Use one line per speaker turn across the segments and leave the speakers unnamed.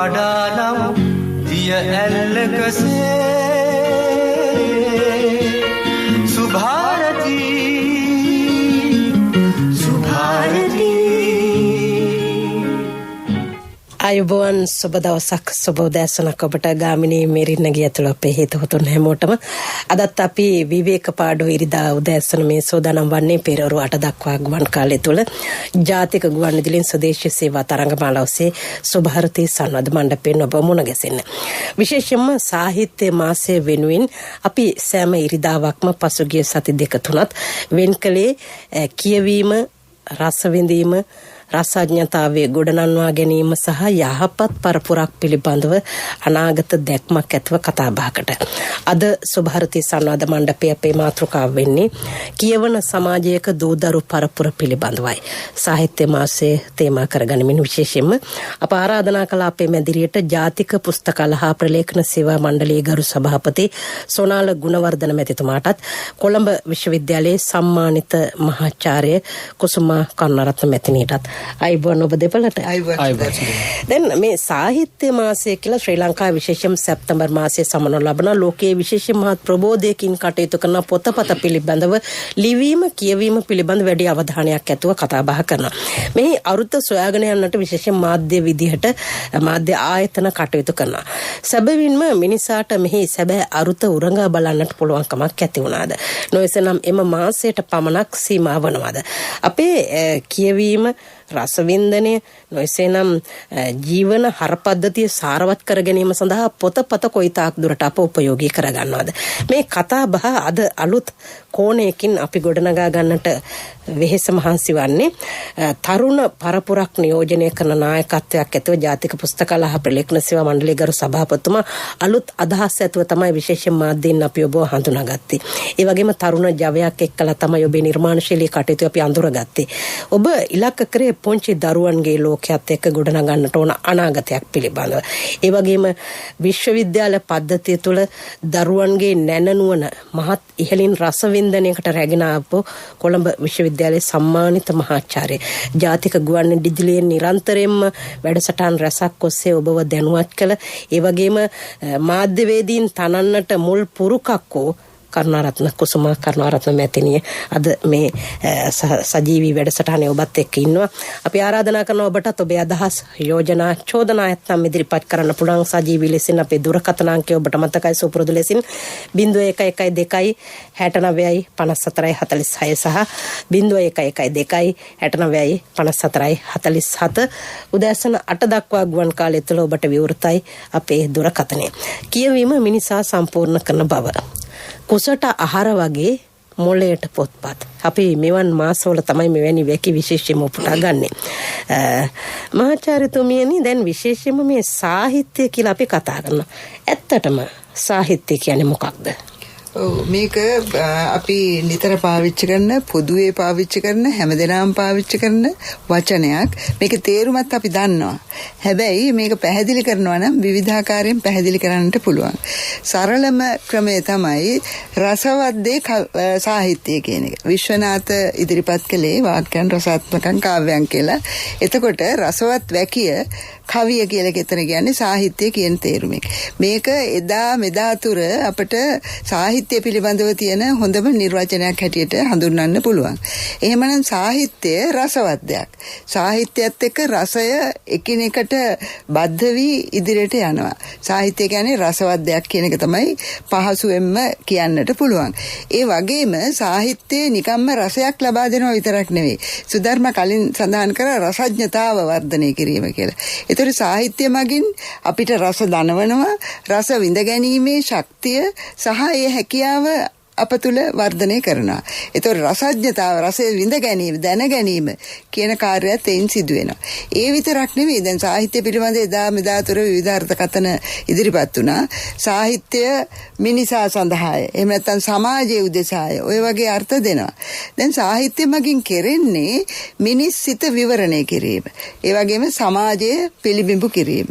වඩානම් දිය ඇල්ලකසේ
අයුබෝවන් සුබ දවසක් සුබ උදෑසනක් ඔබට ගාමිණී මෙරින්නගේ ඇතුළු අපේ හිතවතුන් හැමෝටම අදත් අපි විවේක පාඩුව ඉරිදා උදෑසන මේ සෝදානම් වන්නේ පෙරවරු 8 දක්වා ගුවන් කාලය තුල ජාතික ගුවන් විදුලින් ස්වදේශීය සේවා තරංගමාලා ඔස්සේ සුභාරතී සංවාද මණ්ඩපයෙන් ඔබ මුණ ගැසෙන්න. විශේෂයෙන්ම සාහිත්‍ය මාසය වෙනුවෙන් අපි සෑම ඉරිදාවක්ම පසුගිය සති දෙක තුනත් වෙන් කළේ කියවීම, රස විඳීම, රසඥතාවයේ ගොඩනංවා ගැනීම සහ යහපත් පරපුරක් පිළිබඳව අනාගත දැක්මක් ඇතුව කතා බහකට. අද සුභාරතී සංවාද මණ්ඩපයේ අපේ මාතෘකාව වෙන්නේ කියවන සමාජයක දූදරු පරපුර පිළිබඳවයි. සාහිත්‍ය මාසයේ තේමා කරගනිමින් විශේෂයෙන්ම අප ආරාධනා කළ අපේ මැදිරියට ජාතික පුස්තකාල හා ප්‍රලේඛන සේවා මණ්ඩලයේ ගරු සභාපති සොනාල ගුණවර්ධන මැතිතුමාටත් කොළඹ විශ්වවිද්‍යාලයේ සම්මානිත මහාචාර්ය කුසුමා කරුණාරත්න මැතිණියටත් අයිබෝන් ඔබ දෙපළට. දැන් මේ සාහිත්‍ය මාසය කියලා ශ්‍රී ලංකාවේ විශේෂම සැප්තැම්බර් මාසයේ සමනු ලබන ලෝකයේ විශේෂ මහත් ප්‍රබෝධයකින් කටයුතු කරන පොතපත පිළිබඳව ලිවීම කියවීම පිළිබඳ වැඩි අවධානයක් ඇතුව කතා බහ කරනවා. මෙහි අරුත සොයාගෙන යන්නට විශේෂ මාධ්‍ය විදිහට මාධ්‍ය ආයතන කටයුතු කරනවා. සැබවින්ම මිනිසාට මෙහි සැබෑ අරුත උරඟා බලන්නට පුළුවන් කමක් ඇති වුණාද? නොයසනම් එම මාසයට පමණක් සීමා වනවාද? අපේ කියවීම, රසවින්දනය, නොයසේනම් ජීවන හරපද්ධතිය සාරවත් කර ගැනීම සඳහා පොතපත කොයිතාක් දුරට අප උපයෝගී කරගන්නවද? මේ කතා බහ අද අලුත් කෝණයකින් අපි ගොඩනගා ගන්නට වෙහෙස මහන්සි වන්නේ තරුණ පරපුරක් නියෝජනය කරන නායකත්වයක් ඇතුව ජාතික පුස්තකාල හා ප්‍රලේඛන සේවා මණ්ඩලයේ ගරු සභාපතිතුමා අලුත් අදහස් ඇතුව තමයි විශේෂ මාධ්‍යයෙන් අපි ඔබව හඳුනාගත්තේ. ඒ වගේම තරුණ ජවයක් එක්කලා තමයි ඔබේ නිර්මාණශීලී කටයුතු අපි අඳුරගත්තේ. ඔබ ඉලක්ක කරේ පුංචි දරුවන්ගේ ලෝකයක් එක්ක ගොඩනගන්නට ඕන අනාගතයක් පිළිබඳව. ඒ වගේම විශ්වවිද්‍යාල පද්ධතිය තුළ දරුවන්ගේ නැනනුවන මහත් ඉහළින් රසවින්දනයකට රැගෙන ආපු කොළඹ විශ්වවිද්‍යාලයේ සම්මානිත මහාචාර්ය ජාතික ගුවන් විදුලියේ නිරන්තරයෙන්ම වැඩසටහන් රැසක් ඔස්සේ ඔබව දැනුවත් කළ, ඒ වගේම මාධ්‍යවේදීන් තනන්නට මුල් පුරුකක් වූ කරුණාරත්න කුසුමා කරුණාරත්න මැතිණිය අද මේ සජීවී වැඩසටහනේ ඔබත් එක්ක ඉන්නවා. අපි ආරාධනා කරන ඔබටත් ඔබේ අදහස්, යෝජනා, චෝදනා නැත්නම් ඉදිරිපත් කරන්න පුළුවන් සජීවී ලෙසින් අපේ දුරකථන අංකය ඔබට මතකයි සුපුරුදු ලෙසින් 0112 69 54 46 සහ 0112 69 54 47 උදෑසන 8 දක්වා ගුවන් කාලය තුළ ඔබට විවෘතයි අපේ දුරකථනය. කියවීම මිනිසා සම්පූර්ණ කරන බව. කුසට ආහාර වගේ මොළයට පොත්පත්. අපි මෙවන් මාසවල තමයි මෙවැනි වැකි විශේෂයෙන්ම උපුටා ගන්නෙ. මහාචාර්යතුමියනි, දැන් විශේෂයෙන්ම මේ සාහිත්‍ය කියලා අපි කතා කරනවා. ඇත්තටම සාහිත්‍ය කියන්නේ මොකක්ද?
මේක අපි නිතර පාවිච්චි කරන, පොදුවේ පාවිච්චි කරන, හැමදෙනාම පාවිච්චි කරන වචනයක්. මේක තේරුමත් අපි දන්නවා. හැබැයි මේක පැහැදිලි කරනවා නම් විවිධාකාරයෙන් පැහැදිලි කරන්නට පුළුවන්. සරලම ක්‍රමය තමයි රසවත් දේ සාහිත්‍ය කියන එක. විශ්වනාථ ඉදිරිපත් කළේ වාක්‍යයන් රසාත්මකං කාව්‍යයන් කියලා. එතකොට රසවත් වැකිය කවිය කියලා කෙතන කියන්නේ සාහිත්‍ය කියන තේරුමෙන්. මේක එදා මෙදා තුර අපට සාහිත්‍ය පිළිබඳව තියෙන හොඳම නිර්වචනයක් හැටියට හඳුන්වන්න පුළුවන්. එහෙමනම් සාහිත්‍ය රසවත් දෙයක්. සාහිත්‍යයත් එක්ක රසය එකිනෙකට බද්ධ වී ඉදිරියට යනවා. සාහිත්‍ය කියන්නේ රසවත් දෙයක් කියන එක තමයි පහසුවෙන්ම කියන්නට පුළුවන්. ඒ වගේම සාහිත්‍යයේ නිකම්ම රසයක් ලබා දෙනවා විතරක් නෙවෙයි. සුධර්ම කලින් සඳහන් කර රසඥතාව වර්ධනය කිරීම කියලා. ඒතර සාහිත්‍ය මගින් අපිට රස දනවනවා, රස විඳ ගැනීමේ ශක්තිය සහ ඒ හැකියාව අප තුළ වර්ධනය කරනවා. ඒතකොට රසඥතාව, රසය විඳ ගැනීම, දැන ගැනීම කියන කාර්යයත් එයින් සිදු වෙනවා. ඒ විතරක් නෙවෙයි, දැන් සාහිත්‍ය පිළිබඳ එදා මෙදා තුර විවිධ අර්ථකථන ඉදිරිපත් වුණා. සාහිත්‍ය මිනිසා සඳහාය, එහෙම නැත්නම් සමාජයේ උදෙසාය, ඔය වගේ අර්ථ දෙනවා. දැන් සාහිත්‍ය මගින් කෙරෙන්නේ මිනිස් සිත විවරණය කිරීම. ඒ වගේම සමාජය පිළිබිඹු කිරීම.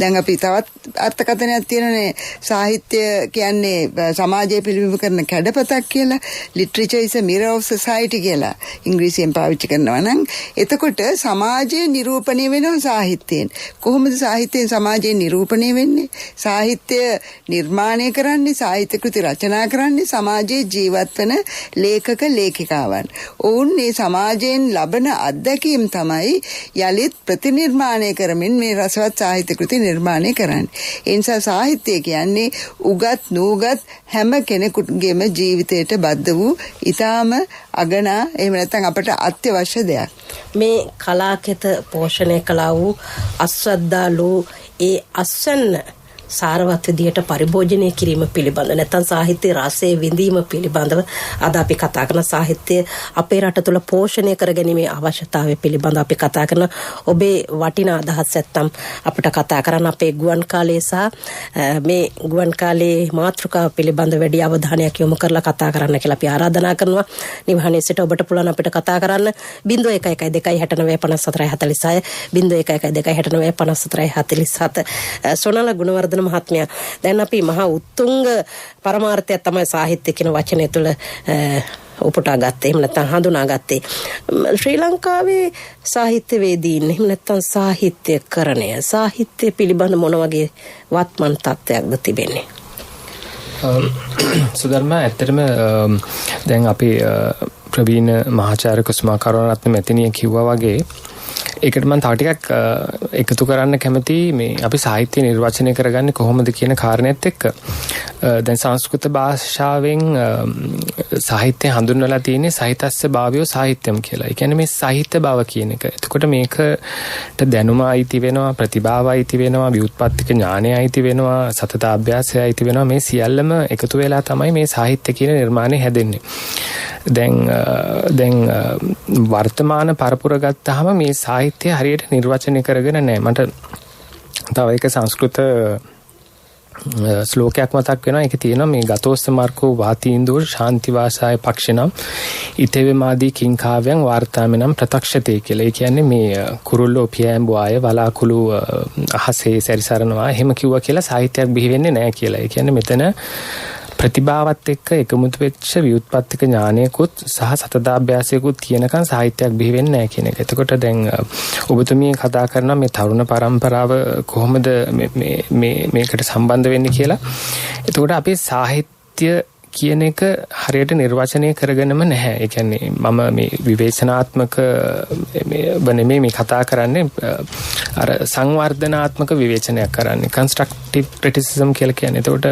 දැන් අපි තවත් අර්ථකථනයක් තියෙනනේ සාහිත්‍ය කියන්නේ සමාජය පිළිබිඹු කරන කැඩපතක් කියලා. ලිටරේචර් ඉස් a mirror of society කියලා ඉංග්‍රීසියෙන් පාවිච්චි කරනවා නම් එතකොට සමාජයේ නිරූපණය වෙනවා සාහිත්‍යයෙන්. කොහොමද සාහිත්‍යයෙන් සමාජයේ නිරූපණය වෙන්නේ? සාහිත්‍ය නිර්මාණය කරන්නේ, සාහිත්‍ය කෘති රචනා කරන්නේ සමාජයේ ජීවත් වන ලේඛක ලේඛිකාවන්. ඔවුන් මේ සමාජයෙන් ලබන අත්දැකීම් තමයි යලිත් ප්‍රතිනිර්මාණය කරමින් මේ රසවත් සාහිත්‍ය කෘති නිර්මාණය කරන්නේ. ඒ නිසා සාහිත්‍ය කියන්නේ උගත් නූගත් හැම කෙනෙකුගේම ජීවිතයට බද්ධ වූ ඊටාම අගනා එහෙම නැත්නම් අපට අත්‍යවශ්‍ය දෙයක්.
මේ කලාකෙත පෝෂණය කළා වූ අස්වද්දාලු ඒ අස්වැන්න සාරවත් විදියට පරිභෝජනය කිරීම පිළිබඳ නැත්නම් සාහිත්‍ය රසයේ විඳීම පිළිබඳව අද අපි කතා කරන සාහිත්‍ය අපේ රට තුළ පෝෂණය කර ගැනීමේ අවශ්‍යතාවය පිළිබඳව අපි කතා කරන ඔබේ වටිනා අදහස් නැත්නම් අපිට කතා කරන්න අපේ ගුවන් කාලයේ සහ මේ ගුවන් කාලයේ මාතෘකාව පිළිබඳ වැඩි අවධානයක් යොමු කරලා කතා කරන්න කියලා අපි ආරාධනා කරනවා. නිවහනේ සිට ඔබට පුළුවන් අපිට කතා කරන්න 0112695446 0112695447 සොනල ගුණවර්ධන මහත්මයා, දැන් අපි මහා උත්තුංග පරමාර්ථය තමයි සාහිත්‍ය කියන වචනය තුළ උපුටා ගත්තේ. එහෙම නැත්නම් හඳුනාගත්තේ. ශ්‍රී ලංකාවේ සාහිත්‍යවේදීන් එහෙම නැත්නම් සාහිත්‍යකරණය සාහිත්‍ය පිළිබඳ මොන වගේ වත්මන් තත්ත්වයක්ද තිබෙන්නේ?
සුධර්ම, ඇත්තටම දැන් අපි ප්‍රවීණ මහාචාර්ය කුසුමා කරුණාරත්න මැතිණිය කිව්වා වගේ ඒකට මම තව ටිකක් එකතු කරන්න කැමතියි. මේ අපි සාහිත්‍ය නිර්වචනය කරගන්නේ කොහොමද කියන කාරණේත් එක්ක. දැන් සංස්කෘත භාෂාවෙන් සාහිත්‍ය හඳුන්වලා තියෙන්නේ සහිතස්ස භාවයෝ සාහිත්‍යම් කියලා. ඒ කියන්නේ මේ සාහිත්‍ය භාව කියන එක. එතකොට මේකට දැනුම අයිති වෙනවා, ප්‍රතිභාව අයිති වෙනවා, ව්‍යුත්පත්තික ඥානය අයිති වෙනවා, සතත අභ්‍යාසය අයිති වෙනවා. මේ සියල්ලම එකතු වෙලා තමයි මේ සාහිත්‍ය කියන නිර්මාණය හැදෙන්නේ. දැන් වර්තමාන පරපුර ගත්තාම මේ සාහිත්‍ය හරියට නිර්වචනය කරගෙන නැහැ. මට තව එක සංස්කෘත ශ්ලෝකයක් මතක් වෙනවා. ඒක තියෙනවා මේ ගතෝස්ස මාර්කෝ වාතීන්දුර් ශාන්ති වාසාය පක්ෂිනම් ඉතේවේ මාදී කිංකාව්‍යං වාර්තාමිනම් ප්‍රතක්ෂතේ කියලා. ඒ කියන්නේ මේ කුරුල්ලෝ පියෑඹුවාය වලාකුළු අහසේ සැරිසරනවා එහෙම කිව්වා කියලා සාහිත්‍යයක් බිහි වෙන්නේ නැහැ කියලා. ඒ කියන්නේ මෙතන ප්‍රතිභාවත් එක්ක එකමුතු වෙච්ච ව්‍යුත්පත්තික ඥානයකුත් සහ සතතාභ්‍යාසයකුත් කියනකන් සාහිත්‍යයක් බිහි වෙන්නේ නැහැ කියන එක. එතකොට දැන් ඔබතුමිය කතා කරනවා මේ තරුණ පරම්පරාව කොහොමද මේකට සම්බන්ධ වෙන්නේ කියලා. එතකොට අපි සාහිත්‍ය කියන එක හරියට නිර්වචනය කරගෙනම නැහැ. ඒ කියන්නේ මම මේ විවේචනාත්මක මේ කතා කරන්නේ අර සංවර්ධනාත්මක විවේචනයක් කරන්නේ. කන්ස්ට්‍රක්ටිව් ක්‍රිටිසිසම් කියලා කියන්නේ. එතකොට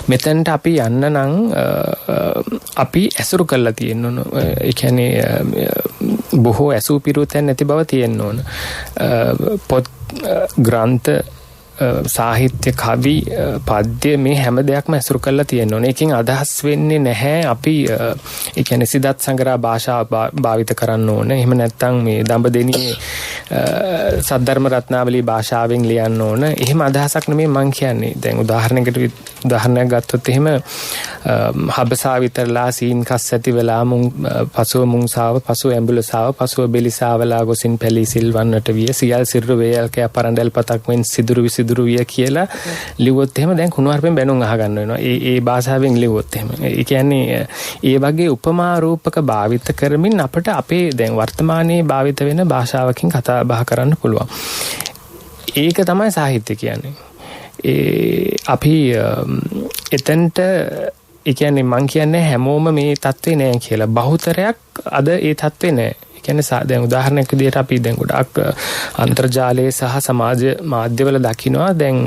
මෙතනට අපි යන්න නම් අපි ඇසුරු කරලා තියෙන්න ඕන. ඒ කියන්නේ බොහෝ ඇසූ පිරුතෙන් නැති බව තියෙන්න ඕන. පොත් ග්‍රන්ථ සාහිත්‍ය කවි පද්‍ය මේ හැම දෙයක්ම ඇසුරු කරලා තියෙන්න ඕනේ. ඒකෙන් අදහස් වෙන්නේ නැහැ අපි ඒ කියන්නේ සිදත් සංගරා භාෂාව භාවිත කරන්න ඕනේ. එහෙම නැත්නම් මේ දඹදෙනියේ සද්ධර්ම රත්නාවලී භාෂාවෙන් ලියන්න ඕන. එහෙම අදහසක් නෙමෙයි මම කියන්නේ. දැන් උදාහරණයක් ගත්තොත් එහෙම හබසා විතරලා සීන් කස් ඇති වෙලා පසුව මුංසාව පසුව ඇඹුලසාව පසුව බෙලිසාවලා ගොසින් පැලී සිල්වන්නට විය සියල් සිරුර වේයල් කෑ පරඬල් පතක් මෙන් සිදුරු විය කියලා ලිව්වොත් එහෙම දැන් කුණුහරුපෙන් බැනුම් අහගන්න වෙනවා. ඒ භාෂාවෙන් ලිව්වොත් එහෙම. ඒ කියන්නේ ඒ වගේ උපමා රූපක භාවිත කරමින් අපිට අපේ දැන් වර්තමානයේ භාවිත වෙන භාෂාවකින් කතා බහ කරන්න පුළුවන්. ඒක තමයි සාහිත්‍ය කියන්නේ. අපි එතනට ඒ කියන්නේ මං කියන්නේ හැමෝම මේ තත්ත්වේ නෑ කියලා. බහුතරයක් අද ඒ තත්ත්වේ නෑ. ඒ කියන්නේ දැන් උදාහරණයක් විදිහට අපි දැන් ගොඩාක් අන්තර්ජාලයේ සහ සමාජ මාධ්‍යවල දකිනවා දැන්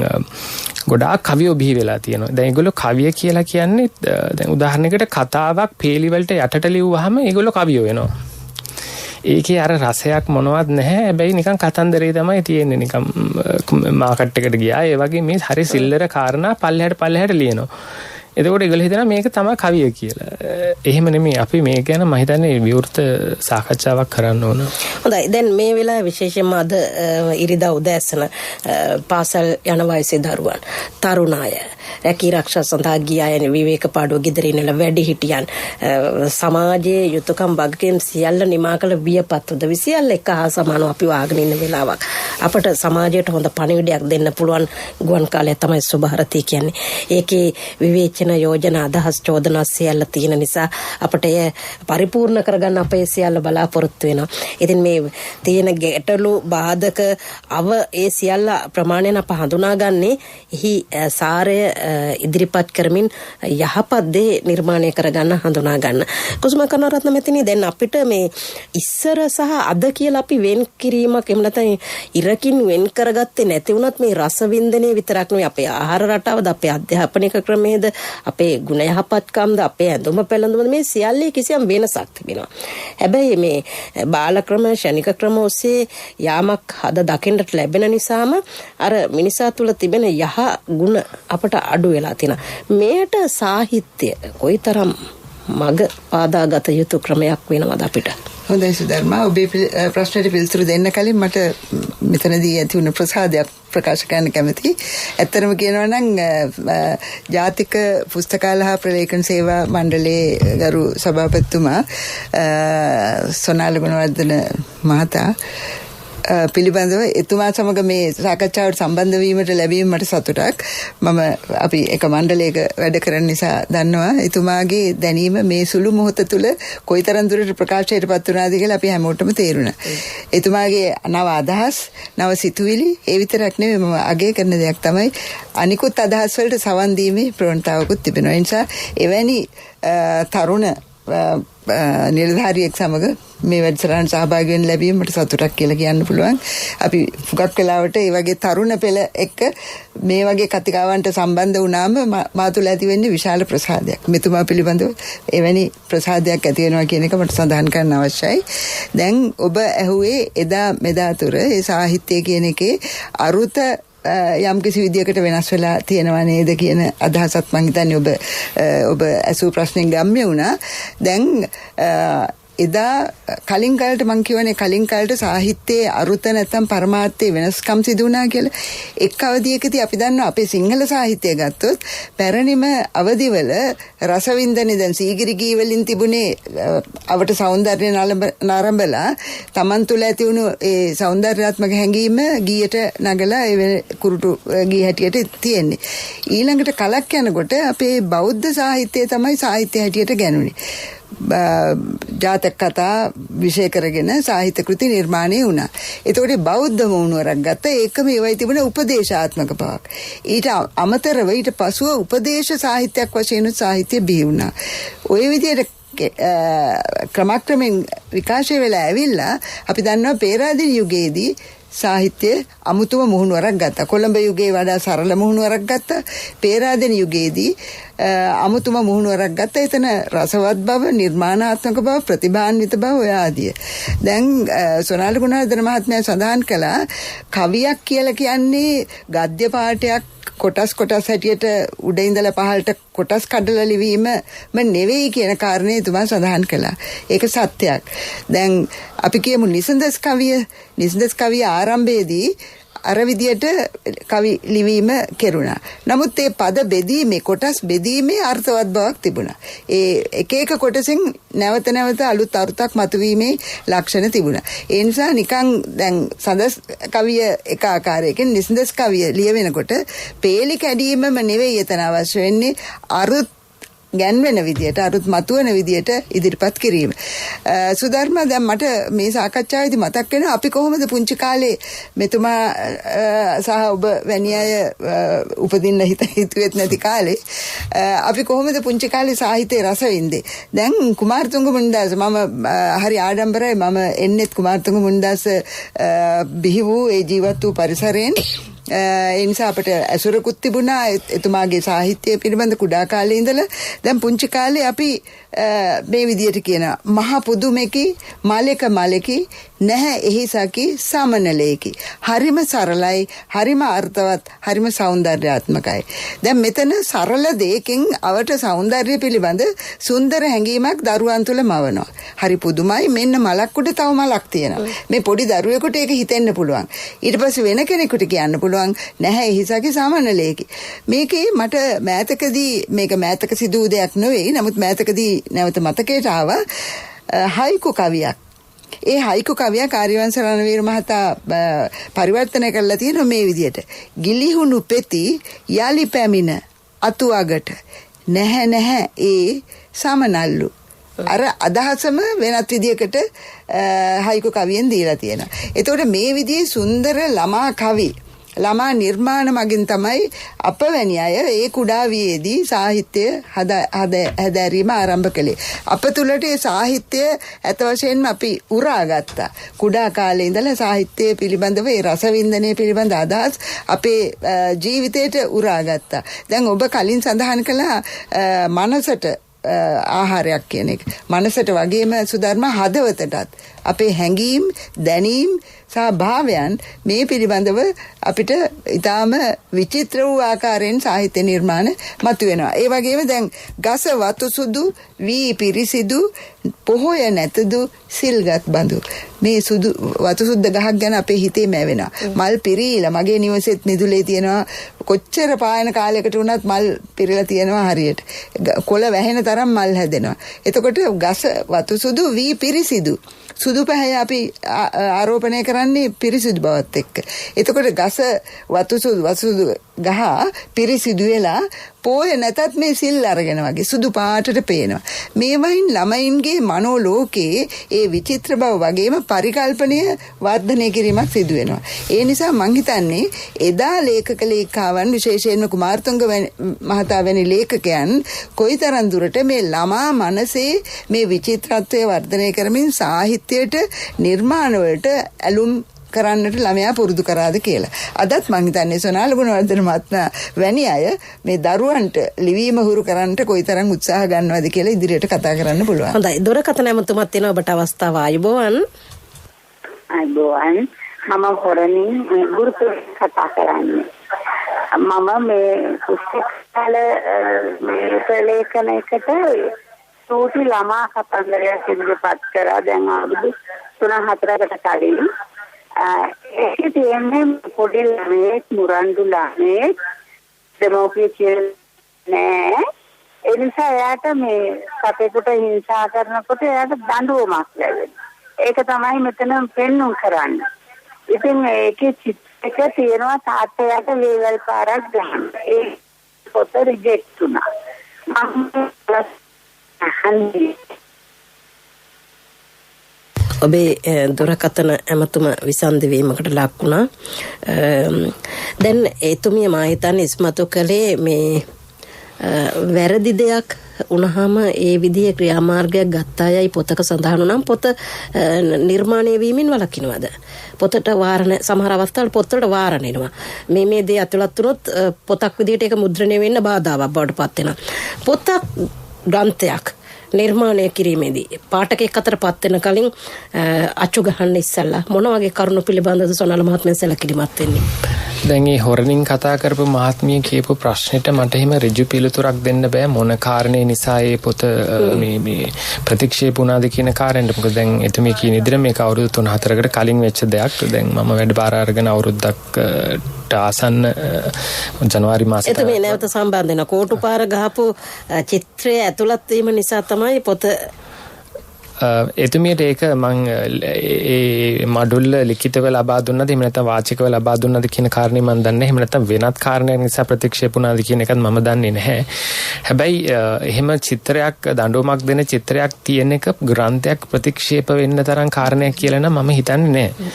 ගොඩාක් කවියෝ බිහි වෙලා තියෙනවා. දැන් ඒගොල්ලෝ කවිය කියලා කියන්නේ දැන් උදාහරණයකට කතාවක් පේලි වලට යටට ලිව්වහම ඒගොල්ලෝ කවියෝ වෙනවා. ඒකේ අර රසයක් මොනවත් නැහැ. හැබැයි නිකන් කතන්දරේ තමයි තියෙන්නේ. නිකන් මාකට් එකට ගියා. ඒ වගේ මේ හරි සිල්ලර කාරණා පල්ලෙහාට ලියනවා. එතකොට ඒගොල්ලෝ හිතනවා මේක තමයි කවිය කියලා. එහෙම නෙමෙයි. අපි මේක ගැන මම හිතන්නේ විවෘත සාකච්ඡාවක් කරන්න ඕන.
හොඳයි. දැන් මේ වෙලාවේ විශේෂයෙන්ම අද ඉරිදා උදෑසන පාසල් යන වයසේ දරුවන්, තරුණ අය රැකී ආරක්ෂා සඳහා ගිය අය විවේක පාඩුව ගෙදරින් එළ වැඩි හිටියන් සමාජයේ යුතුයකම් වගකීම් සියල්ල නිමා කළ වියපත් උදවි සියල්ල එක හා සමානව අපි වාගෙන ඉන්න වෙලාවක් අපට සමාජයට හොඳ පණිවිඩයක් දෙන්න පුළුවන් ගුවන් කාලය තමයි සුභාරතී කියන්නේ. ඒකේ විවේචන යෝජනා අදහස් චෝදනා සියල්ල තියෙන නිසා අපට එය පරිපූර්ණ කරගන්න අපේ සියල්ල බලාපොරොත්තු වෙනවා. ඉතින් මේ තියෙන ගැටලු බාධක ඒ සියල්ල ප්‍රමාණයෙන් අප හඳුනාගන්නේ එහි සාරය ඉදිරිපත් කරමින් යහපත් දේ නිර්මාණය කරගන්න හඳුනා ගන්න. කුසුම කරුණාරත්න මෙතනදී දැන් අපිට මේ ඉස්සර සහ අද කියලා අපි වෙන් කිරීමක් එහෙම නැත්නම් ඉරකින් වෙන් කරගත්තේ නැති වුණත් මේ රස වින්දනයේ විතරක් නෙවෙයි අපේ ආහාර රටාවද අපේ අධ්‍යාපනික ක්‍රමයේද අපේ ගුණ යහපත්කම්ද අපේ ඇඳුම පැළඳුමද මේ සියල්ලේ කිසියම් වෙනසක් තිබෙනවා. හැබැයි මේ බාල ක්‍රම ශනික ක්‍රම ඔස්සේ යාමක් අද දකින්නට ලැබෙන නිසාම අර මිනිසා තුළ තිබෙන යහ ගුණ අපට අඩු වෙලා තියෙනවා. මේට සාහිත්‍ය කොයිතරම් මග පාදාගත යුතු ක්‍රමයක් වෙනවද අපිට?
හොඳයි සුධර්මා, ඔබේ ප්‍රශ්නෙට පිළිතුරු දෙන්න කලින් මට මෙතනදී ඇති වුණ ප්‍රසාදයක් ප්‍රකාශ කරන්න කැමතියි. ඇත්තටම කියනවා නම් ජාතික පුස්තකාල හා ප්‍රලේඛන සේවා මණ්ඩලයේ ගරු සභාපතිතුමා සොනාල ගුණවර්ධන මහතා පිළිබඳව එතුමා සමග මේ සාකච්ඡාවට සම්බන්ධ වීමට ලැබීම මට සතුටක්. අපි එක මණ්ඩලයක වැඩ කරන නිසා දන්නවා එතුමාගේ දැනීම මේ සුළු මොහොත තුළ කොයිතරම් දුරට ප්‍රකාශයට පත් වුණාද කියලා අපි හැමෝටම තේරුණා. එතුමාගේ නව අදහස්, නව සිතුවිලි ඒ විතරක් නෙවෙයි මම අගය කරන දෙයක් තමයි අනිකුත් අදහස් වලට සවන් දීමේ ප්‍රවණතාවකුත් තිබෙනවා. ඒ නිසා එවැනි තරුණ නිලධාරියෙක් සමග මේ වැඩසටහන සහභාගී වෙන්න ලැබීම මට සතුටක් කියලා කියන්න පුළුවන්. අපි හුඟක් වෙලාවට මේ වගේ තරුණ පෙළ එක්ක මේ වගේ කතිකාවන්ට සම්බන්ධ වුණාම මා තුළ ඇති වෙන්නේ විශාල ප්‍රසාදයක්. මෙතුමා පිළිබඳව එවැනි ප්‍රසාදයක් ඇති වෙනවා කියන එක මට සඳහන් කරන්න අවශ්‍යයි. දැන් ඔබ ඇහුවේ එදා මෙදා තුර ඒ සාහිත්‍ය කියන එකේ අරුත යම් කිසි විදියකට වෙනස් වෙලා තියෙනවා නේද කියන අදහසත් මම හිතන්නේ ඔබ ඇසූ ප්‍රශ්නෙන් ගම්ම්‍ය වුණා. දැන් එදා කලින් කාලේට මම කියවනේ කලින් කාලේට සාහිත්‍යයේ අරුත නැත්නම් පරමාර්ථයේ වෙනස්කම් සිදු වුණා කියලා. එක් අවධියකදී අපි දන්නවා අපේ සිංහල සාහිත්‍යය ගත්තොත් පැරණිම අවදිවල රසවින්දනේ දැන් සීගිරි ගී වලින් තිබුණේ අවට සෞන්දර්ය නරඹලා Taman තුල ඇති වුණු ඒ සෞන්දර්යාත්මක හැඟීම ගීයට නගලා ඒ කුරුටු ගී හැටියට තියෙන්නේ. ඊළඟට කලක් යනකොට අපේ බෞද්ධ සාහිත්‍යය තමයි සාහිත්‍ය හැටියට ගන්නේ. ජාතක කතා විෂය කරගෙන සාහිත්‍ය කෘති නිර්මාණය වුණා. ඒතකොට බෞද්ධ මුහුණුවරක් ගත්ත ඒකම ඒවයි තිබුණ උපදේශාත්මක බවක්. ඊට අමතරව ඊට පසුව උපදේශ සාහිත්‍යයක් වශයෙන් සාහිත්‍ය බිහි වුණා. ওই විදිහට ක්‍රමක්‍රමෙන් විකාශය වෙලා ඇවිල්ලා අපි දන්නවා පේරාදෙණි යුගයේදී සාහිත්‍ය අමුතුම මුහුණුවරක් ගත්තා. කොළඹ යුගයේ වඩා සරල මුහුණුවරක් ගත්තා. පේරාදෙණි යුගයේදී අමුතුම මුහුණුවරක් ගත්තා. එතන රසවත් බව, නිර්මාණාත්මක බව, ප්‍රතිභාන්විත බව ඔය ආදිය. දැන් සොනාල ගුණවර්ධන මහත්මයා සඳහන් කළා කවියක් කියලා කියන්නේ ගද්‍ය පාඨයක් කොටස් හැටියට උඩ ඉඳලා පහළට කොටස් කඩලා ලිවීම නෙවෙයි කියන කාරණේ තුමා සඳහන් කළා. ඒක සත්‍යයක්. දැන් අපි කියමු නිසඳස් කවිය ආරම්භයේදී අර විදියට කවි ලිවීම කෙරුණා. නමුත් ඒ පද බෙදීමේ කොටස් බෙදීමේ අර්ථවත් බවක් තිබුණා. ඒ එක කොටසින් නැවත අලුත් අර්ථයක් මතුවීමේ ලක්ෂණ තිබුණා. ඒ නිසා නිකන් දැන් සඳස් කවිය එක ආකාරයකින් නිසඳස් කවිය ලියවෙනකොට පේලි කැඩීමම නෙවෙයි එතන අවශ්‍ය වෙන්නේ අරුත් ගැන්වෙන විදියට අරුත් මතුවන විදියට ඉදිරිපත් කිරීම. සුධර්ම දැන් මට මේ සාකච්ඡාවේදී මතක් වෙනවා අපි කොහොමද පුංචි කාලේ මෙතුමා සහ ඔබ වැනි අය උපදින්න හිතුවෙත් නැති කාලේ අපි කොහොමද පුංචි කාලේ සාහිත්‍යයේ රස වින්දේ. දැන් කුමාරතුංග මුනිදාස මම හරි ආඩම්බරයි මම එන්නෙත් කුමාරතුංග මුනිදාස බිහි වූ ඒ ජීවත් වූ පරිසරයෙන්. ඒ නිසා අපට ඇසුරකුත් තිබුණා එතුමාගේ සාහිත්‍යය පිළිබඳ කුඩා කාලේ ඉඳලා. දැන් පුංචි කාලේ අපි මේ විදියට කියන මහ පුදුමෙකි මලෙකි නැහැ එහි සකි සමනලේකි. හරිම සරලයි, හරිම අර්ථවත්, හරිම සෞන්දර්යාත්මකයි. දැන් මෙතන සරල දෙයකින් අවට සෞන්දර්යය පිළිබඳ සුන්දර හැඟීමක් දරුවන් තුළ මවනවා. හරි පුදුමයි, මෙන්න මලක් උඩ තව මලක් තියෙනවා. මේ පොඩි දරුවෙකුට ඒක හිතෙන්න පුළුවන්. ඊට පස්සේ වෙන කෙනෙකුට කියන්න පුළුවන් පුළුවන් නැහැ හිසගේ සාමාන්‍ය ලේකේ. මේකේ මට මෑතකදී මේක මෑතක සිදු වූ දෙයක් නෙවෙයි. නමුත් මෑතකදී නැවත මතකයට ආවා හයිකු කවියක්. ඒ හයිකු කවිය කාර්යවංශ රණවීර මහතා පරිවර්තනය කරලා තියෙනවා මේ විදිහට. ගිලිහුණු පෙති යලි පැමිණ අතුවගට නැහැ නැහැ ඒ සමනල්ලු. අර අදහසම වෙනත් විදිහකට හයිකු කවියෙන් දීලා තියෙනවා. එතකොට මේ විදිහේ සුන්දර ළමා කවි ළමා නිර්මාණ මගින් තමයි අපවැනි අය ඒ කුඩා වියේදී සාහිත්‍ය හැදෑරීම ආරම්භ කළේ. අප තුළට ඒ සාහිත්‍ය ඇත්ත වශයෙන්ම අපි උරාගත්තා. කුඩා කාලේ ඉඳලා සාහිත්‍ය පිළිබඳව ඒ රසවින්දනය පිළිබඳ අදහස් අපේ ජීවිතයට උරාගත්තා. දැන් ඔබ කලින් සඳහන් කළා මනසට ආහාරයක් කියන එක. මනසට වගේම සුධර්ම හදවතටත් අපේ හැඟීම් දැනීම් සහ භාවයන් මේ පිළිබඳව අපිට ඊටාම විචිත්‍ර වූ ආකාරයෙන් සාහිත්‍ය නිර්මාණ මතුවෙනවා. ඒ වගේම දැන් ගස වතු සුදු වී පිරිසිදු පොහොය නැතදු සිල්ගත් බඳු මේ සුදු වතු සුද්ද ගහක් ගැන අපේ හිතේ මැවෙනවා. මල් පිරීලා මගේ නිවසෙත් මිදුලේ තියෙනවා. කොච්චර පායන කාලයකට වුණත් මල් පිරලා තියෙනවා හරියට. කොළ වැහෙන තරම් මල් හැදෙනවා. එතකොට ගස වතු සුදු වී පිරිසිදු සුදු පැහැය අපි ආරෝපණය කරන්නේ පිරිසිදු බවත් එක්ක. එතකොට ගස වතු සුදු ගහ පිරිසිදු වෙලා පොය නැතත් මේ සිල් අරගෙන වගේ සුදු පාටට පේනවා. මේ වයින් ළමයින්ගේ මනෝලෝකයේ ඒ විචිත්‍ර බව වගේම පරිකල්පනය වර්ධනය කිරීමක් සිදු වෙනවා. ඒ නිසා මං හිතන්නේ එදා ලේඛක ලේඛිකාවන් විශේෂයෙන්ම කුමාරතුංග මහතා වැනි ලේඛකයන් කොයිතරම් දුරට මේ ළමා මනසේ මේ විචිත්‍රත්වය වර්ධනය කරමින් සාහිත්‍යයට නිර්මාණ වලට ඇලුම් කරන්නට ළමයා පුරුදු කරාද කියලා. අදත් මං හිතන්නේ සොනාල ගුණවර්ධන මහත්මයා වැනි අය මේ දරුවන්ට ලිවීම හුරු කරන්නට කොයිතරම් උත්සාහ ගන්නවද කියලා ඉදිරියට කතා කරන්න පුළුවන්.
හොඳයි. දුරකථන ඇමතුමක් තියෙනවා ඔබට අවස්ථාව. ආයුබෝවන්.
ආයුබෝවන්. මම හොරණින් ගුරුතුම කතා කරන්නේ. මම මේ පුස්තකාල මේ ප්‍රලේඛනයකට සූටි ළමා කතන්දරයක් ඉදිරිපත් කරා දැන් අවුරුදු 3-4කට කලින්. ඒකේ තියෙන්නේ පොඩි ළමයෙක් මුරණ්ඩු ළමයෙක් දෙමෝපිය නෑ. ඒ නිසා එයාට මේ සතෙකුට හිංසා කරනකොට එයාට දඬුවමක් ලැබෙනවා. ඒක තමයි මෙතන පෙන්වුම් කරන්නේ. ඉතින් ඒකේ චිත්‍රයක තියෙනවා තාත්තයාට වේවැල් පාරක් ගන්න. ඒ පොත රිජෙක්ට් වුණා.
ඔබේ දුරකථන ඇමතුම විසන්ධි වීමකට ලක් වුණා. දැන් එතුමිය මා හිතන්නේ ඉස්මතු කළේ මේ වැරදි දෙයක් වුණාම ඒ විදිහේ ක්‍රියාමාර්ගයක් ගත්තායයි පොතක සඳහන් වුණාම පොත නිර්මාණය වීමෙන් වළකිනවද? පොතට වාරණ සමහර අවස්ථාවල පොතට වාරණ එනවා. මේ දේ අතුලත් වුණොත් පොතක් විදිහට ඒක මුද්‍රණය වෙන්න බාධාවක් බවට පත් වෙනවා. පොතක් ග්‍රන්ථයක් නිර්මාණය කිරීමේදී පාඨකයෙක් අතර පත් වෙන කලින් අච්චු ගහන්න ඉස්සෙල්ලා මොන වගේ කරුණු පිළිබඳව සොනාල මහත්මයා සැලකිලිමත් වෙන්නේ?
දැන් මේ හොරණින් කතා කරපු මහත්මිය කියපු ප්‍රශ්නෙට මට එහෙම ඍජු පිළිතුරක් දෙන්න බෑ මොන කාරණේ නිසා ඒ පොත මේ ප්‍රතික්ෂේප වුණාද කියන කාරණේට. මොකද දැන් එතුමිය කියන විදිහට මේක අවුරුදු 3-4කට කලින් වෙච්ච දෙයක්. දැන් මම වැඩ බාර අරගෙන අවුරුද්දක් ආසන්න ජනවාරි මාසෙට
එතුමිය නැවත සම්බන්ධ වෙන කෝටුපාර ගහපු චිත්‍රය ඇතුළත් වීම නිසා තමයි පොත
එතුමියට ඒක මං ඒ මඩුල්ල ලිඛිතව ලබා දුන්නද එහෙම නැත්නම් වාචිකව ලබා දුන්නද කියන කාරණේ මම දන්නේ නැහැ. එහෙම නැත්නම් වෙනත් කාරණයක් නිසා ප්‍රතික්ෂේප වුණාද කියන එකත් මම දන්නේ නැහැ. හැබැයි එහෙම චිත්‍රයක් දඬුවමක් දෙන චිත්‍රයක් තියෙන එක ග්‍රන්ථයක් ප්‍රතික්ෂේප වෙන්න තරම් කාරණයක් කියලා නම් මම හිතන්නේ නැහැ.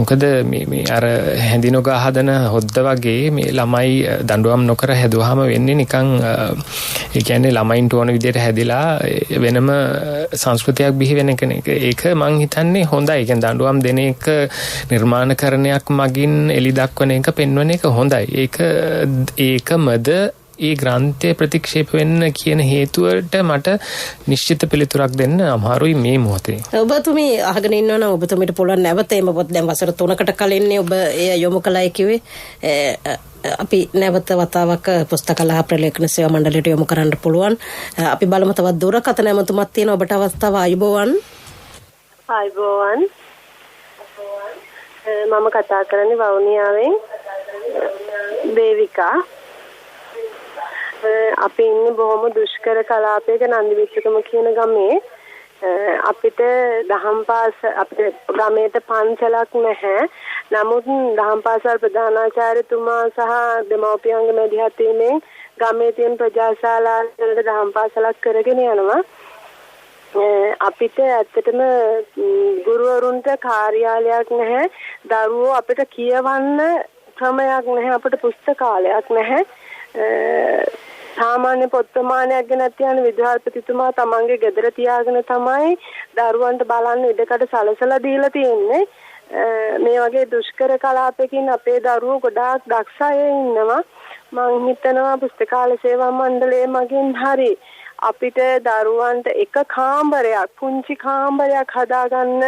මොකද මේ අර හැඳිනොග හදන හොද්ද වගේ මේ ළමයි දඬුවම් නොකර හැදුවාම වෙන්නේ නිකන් ඒ කියන්නේ ළමයින්ට ඕන විදිහට හැදිලා වෙනම සංස්කෘතියක් බිහි වෙන කෙනෙක්. ඒක මං හිතන්නේ හොඳයි. ඒ කියන්නේ දඬුවම් දෙන එක නිර්මාණකරණයක් මගින් එලි දක්වන එක පෙන්වන එක හොඳයි. ඒකමද ඒ ග්‍රන්ථය ප්‍රතික්ෂේප වෙන්න කියන හේතුවට මට නිශ්චිත පිළිතුරක් දෙන්න අමාරුයි මේ මොහොතේ.
ඔබතුමී අහගෙන ඉන්නවනම් ඔබතුමීට පුළුවන් නැවත එම පොත් දැන් වසර 3කට කලින්නේ ඔබ එය යොමු කළයි කිව්වේ. අපි නැවත වතාවක් පුස්තකලා ප්‍රලේඛන සේවා මණ්ඩලයට යොමු කරන්න පුළුවන්. අපි බලමු තවත් දුරකථන ඇමතුමක් තියෙන ඔබට අවස්ථාව. ආයුබෝවන්.
ආයුබෝවන්. මම කතා කරන්නේ වවුනියාවෙන්. දේවිකා අපි ඉන්නේ බොහොම දුෂ්කර කලාපයක නන්දිවිච්චකම කියන ගමේ. අපිට දහම් පාසල් අපිට ගමේට පන්සලක් නැහැ. නමුත් දහම් පාසල් ප්‍රධානාචාර්යතුමා සහ දෙමව්පියන්ගේ මැදිහත් වීමෙන් ගමේ තියෙන ප්‍රජාශාලාවල දහම් පාසලක් කරගෙන යනවා. අපිට ඇත්තටම ගුරුවරුන්ට කාර්යාලයක් නැහැ. දරුවෝ අපිට කියවන්න ක්‍රමයක් නැහැ. අපිට පුස්තකාලයක් නැහැ. සාමාන්‍ය පොත් ප්‍රමාණයක් ගැන තියන විද්‍යාපතිතුමා තමන්ගේ ගෙදර තියාගෙන තමයි දරුවන්ට බලන්න ඉඩකඩ සලසලා දීලා තියෙන්නේ. මේ වගේ දුෂ්කර කලාපයකින් අපේ දරුවෝ ගොඩාක් දක්ෂ අය ඉන්නවා. මම හිතනවා පුස්තකාල සේවා මණ්ඩලයේ මගින් හරි අපිට දරුවන්ට එක කාමරයක් පුංචි කාමරයක් හදාගන්න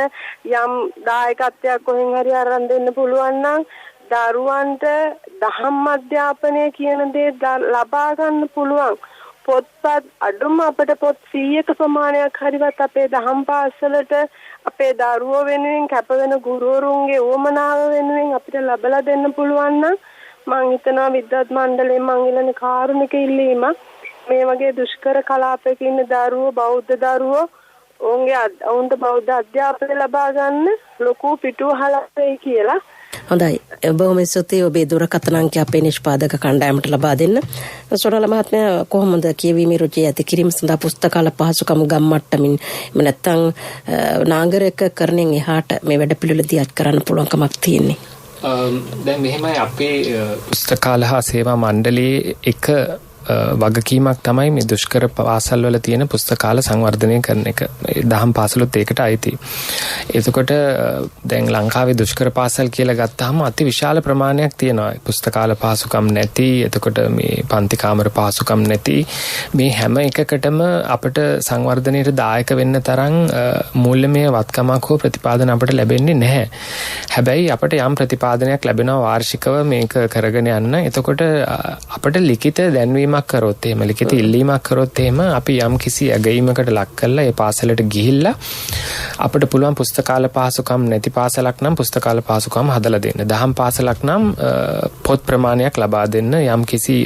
යම් දායකත්වයක් කොහෙන් හරි අරන් දෙන්න පුළුවන් නම් දරුවන්ට දහම් අධ්‍යාපනය කියන දේ ලබා ගන්න පුළුවන්. පොත්පත් අඩුම අපිට පොත් 100ක ප්‍රමාණයක් හරිවත් අපේ දහම් පාසලට අපේ දරුවෝ වෙනුවෙන් කැප වෙන ගුරුවරුන්ගේ උවමනාව වෙනුවෙන් අපිට ලබලා දෙන්න පුළුවන් නම් මම හිතනවා විද්වත් මණ්ඩලයෙන් මං ඉල්ලන කාරුණික ඉල්ලීමක් මේ වගේ දුෂ්කර කලාපයක ඉන්න දරුවෝ බෞද්ධ දරුවෝ ඔවුන්ට බෞද්ධ අධ්‍යාපනය ලබා ගන්න ලොකු පිටුවහලක් වෙයි කියලා.
හොඳයි. බොහොම ස්තුතියි ඔබේ දුරකථන අංකය අපේ නිෂ්පාදක කණ්ඩායමට ලබා දෙන්න. සොරාල මහත්මයා කොහොමද කියවීමේ රුචිය ඇති කිරීම සඳහා පුස්තකාල පහසුකම් ගම්මට්ටමින් නැත්නම් නාගරික කරණයෙන් එහාට මේ වැඩපිළිවෙල දියත් කරන්න පුළුවන්කමක් තියෙන්නේ?
දැන් මෙහෙමයි අපේ පුස්තකාල හා සේවා මණ්ඩලයේ එක වගකීමක් තමයි මේ දුෂ්කර පාසල් වල තියෙන පුස්තකාල සංවර්ධනය කරන එක. දහම් පාසලොත් ඒකට අයිති. එතකොට දැන් ලංකාවේ දුෂ්කර පාසල් කියලා ගත්තාම අති විශාල ප්‍රමාණයක් තියෙනවා. පුස්තකාල පහසුකම් නැති, එතකොට මේ පන්ති කාමර පහසුකම් නැති, මේ හැම එකකටම අපිට සංවර්ධනයට දායක වෙන්න තරම් මූල්‍යමය වත්කමක් හෝ ප්‍රතිපාදන අපිට ලැබෙන්නේ නැහැ. හැබැයි අපිට යම් ප්‍රතිපාදනයක් ලැබෙනවා වාර්ෂිකව මේක කරගෙන යන්න. එතකොට අපිට ලිඛිත දැන්වීම කරොත් එහෙම ලිඛිත ඉල්ලීමක් කරොත් එහෙම අපි යම් කිසි ඇගීමකට ලක් කරලා ඒ පාසලට ගිහිල්ලා අපිට පුළුවන් පුස්තකාල පහසුකම් නැති පාසලක් නම් පුස්තකාල පහසුකම් හදලා දෙන්න. දහම් පාසලක් නම් පොත් ප්‍රමාණයක් ලබා දෙන්න, යම් කිසි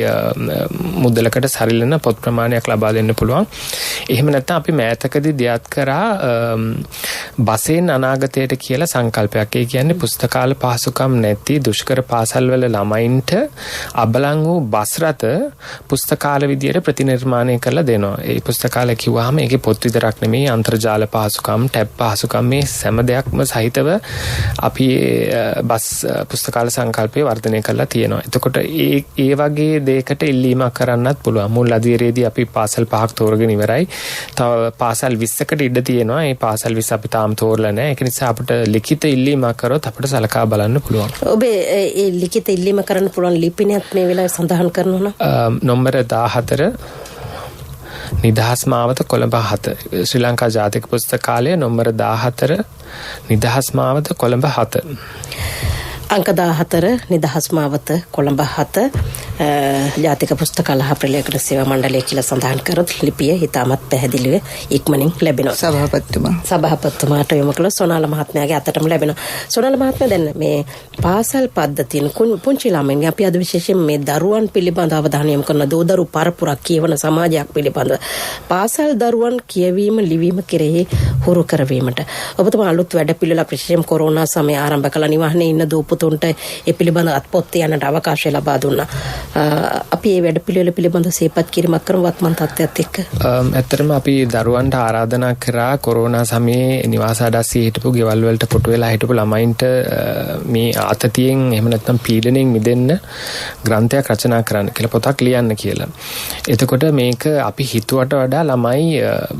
මුදලකට සරිලන පොත් ප්‍රමාණයක් ලබා දෙන්න පුළුවන්. එහෙම නැත්නම් අපි මෑතකදී දියත් කරා බසෙන් අනාගතයට කියලා සංකල්පයක්. ඒ කියන්නේ පුස්තකාල පහසුකම් නැති දුෂ්කර පාසල් වල ළමයින්ට අබලන් වූ බස් රථ පුස්තකාල විදියට ප්‍රතිනිර්මාණය කරලා දෙනවා. ඒ පුස්තකාල කිව්වහම ඒකේ පොත් විතරක් නෙමෙයි අන්තර්ජාල පහසුකම්, ටැබ් පහසුකම් මේ හැම දෙයක්ම සහිතව අපි බස් පුස්තකාල සංකල්පය වර්ධනය කරලා තියෙනවා. එතකොට ඒ වගේ දෙයකට ඉල්ලීමක් කරන්නත් පුළුවන්. මුල් අධීරයේදී අපි පාසල් 5ක් තෝරගෙන ඉවරයි. තව පාසල් 20කට ඉඩ තියෙනවා. ඒ පාසල් 20 අපි තාම තෝරලා නැහැ. ඒක නිසා අපිට ලිඛිත ඉල්ලීමක් කරොත් අපිට සලකා බලන්න පුළුවන්.
ඔබේ ඒ ලිඛිත ඉල්ලීම කරන්න පුළුවන් ලිපිනයත් මේ වෙලාවේ සඳහන් කරනවා නම්
නොම්බර 14 නිදහස් මාවත කොළඹ 7 ශ්‍රී ලංකා ජාතික පුස්තකාලය නොම්බර 14 නිදහස් මාවත කොළඹ 7
අංක 14 නිදහස් මාවත කොළඹ 7 ජාතික පුස්තකාල හා ප්‍රලේඛන සේවා මණ්ඩලය කියලා සඳහන් කරොත් ලිපිය හිතාමත් පැහැදිලිව ඉක්මනින් ලැබෙනවා. සභාපතිතුමාට යොමු කළ සොනාල මහත්මයාගේ අතටම ලැබෙනවා. සොනාල මහත්මයා දැන් මේ පාසල් පද්ධතියන පුංචි ළමයින් අපි අද විශේෂයෙන් මේ දරුවන් පිළිබඳව අවධානය යොමු කරන දෝදරු පරපුරක් කියවන සමාජයක් පිළිබඳව පාසල් දරුවන් කියවීම ලිවීම කෙරෙහි හුරු කරවීමට ඔබතුමා අලුත් වැඩපිළිවෙලක් විශේෂයෙන් කොරෝනා සමය ආරම්භ කළ නිවහනේ ඉන්න දූපුතුන්ට ඒ පිළිබඳ අත්පොත් යන්නට අවකාශය ලබා දුන්නා. අපි මේ වැඩපිළිවෙල පිළිබඳ සේපත් කිරීමක් කරන වත්මන් තත්ත්වයක් එක්ක
ඇත්තටම අපි දරුවන්ට ආරාධනා කරා කොරෝනා සමයේ නිවාස අඩස්සී හිටපු ගෙවල් වලට කොටු වෙලා හිටපු ළමයින්ට මේ ආතතියෙන් එහෙම නැත්නම් පීඩණයෙන් මිදෙන්න ග්‍රන්ථයක් රචනා කරන්න කියලා, පොතක් ලියන්න කියලා. එතකොට මේක අපි හිතුවට වඩා ළමයි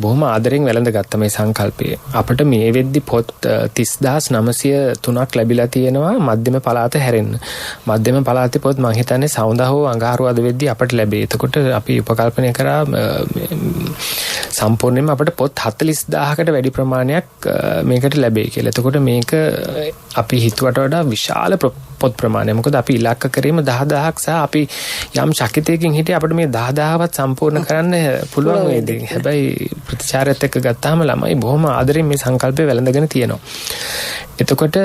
බොහොම ආදරෙන් වැළඳගත්ත මේ සංකල්පය. අපිට මේ වෙද්දි පොත් 30903ක් ලැබිලා තියෙනවා මධ්‍යම පළාත හැරෙන්න. මධ්‍යම පළාතේ පොත් මම හිතන්නේ සවුන්දා හෝ අඟහරුවාද වෙද්දී අපිට ලැබේ. එතකොට අපි උපකල්පනය කරා සම්පූර්ණයෙන්ම අපිට පොත් 40000කට වැඩි ප්‍රමාණයක් මේකට ලැබේ කියලා. එතකොට මේක අපි හිතුවට වඩා විශාල පොත් ප්‍රමාණය. මොකද අපි ඉලක්ක කරේම 10000ක් සහ අපි යම් ශක්තියකින් හිටියේ අපිට මේ 10000වත් සම්පූර්ණ කරන්න පුළුවන් වේද. හැබැයි ප්‍රතිචාරයත් එක්ක ගත්තාම ළමයි බොහොම ආදරෙන් මේ සංකල්පය වැළඳගෙන තියෙනවා. එතකොට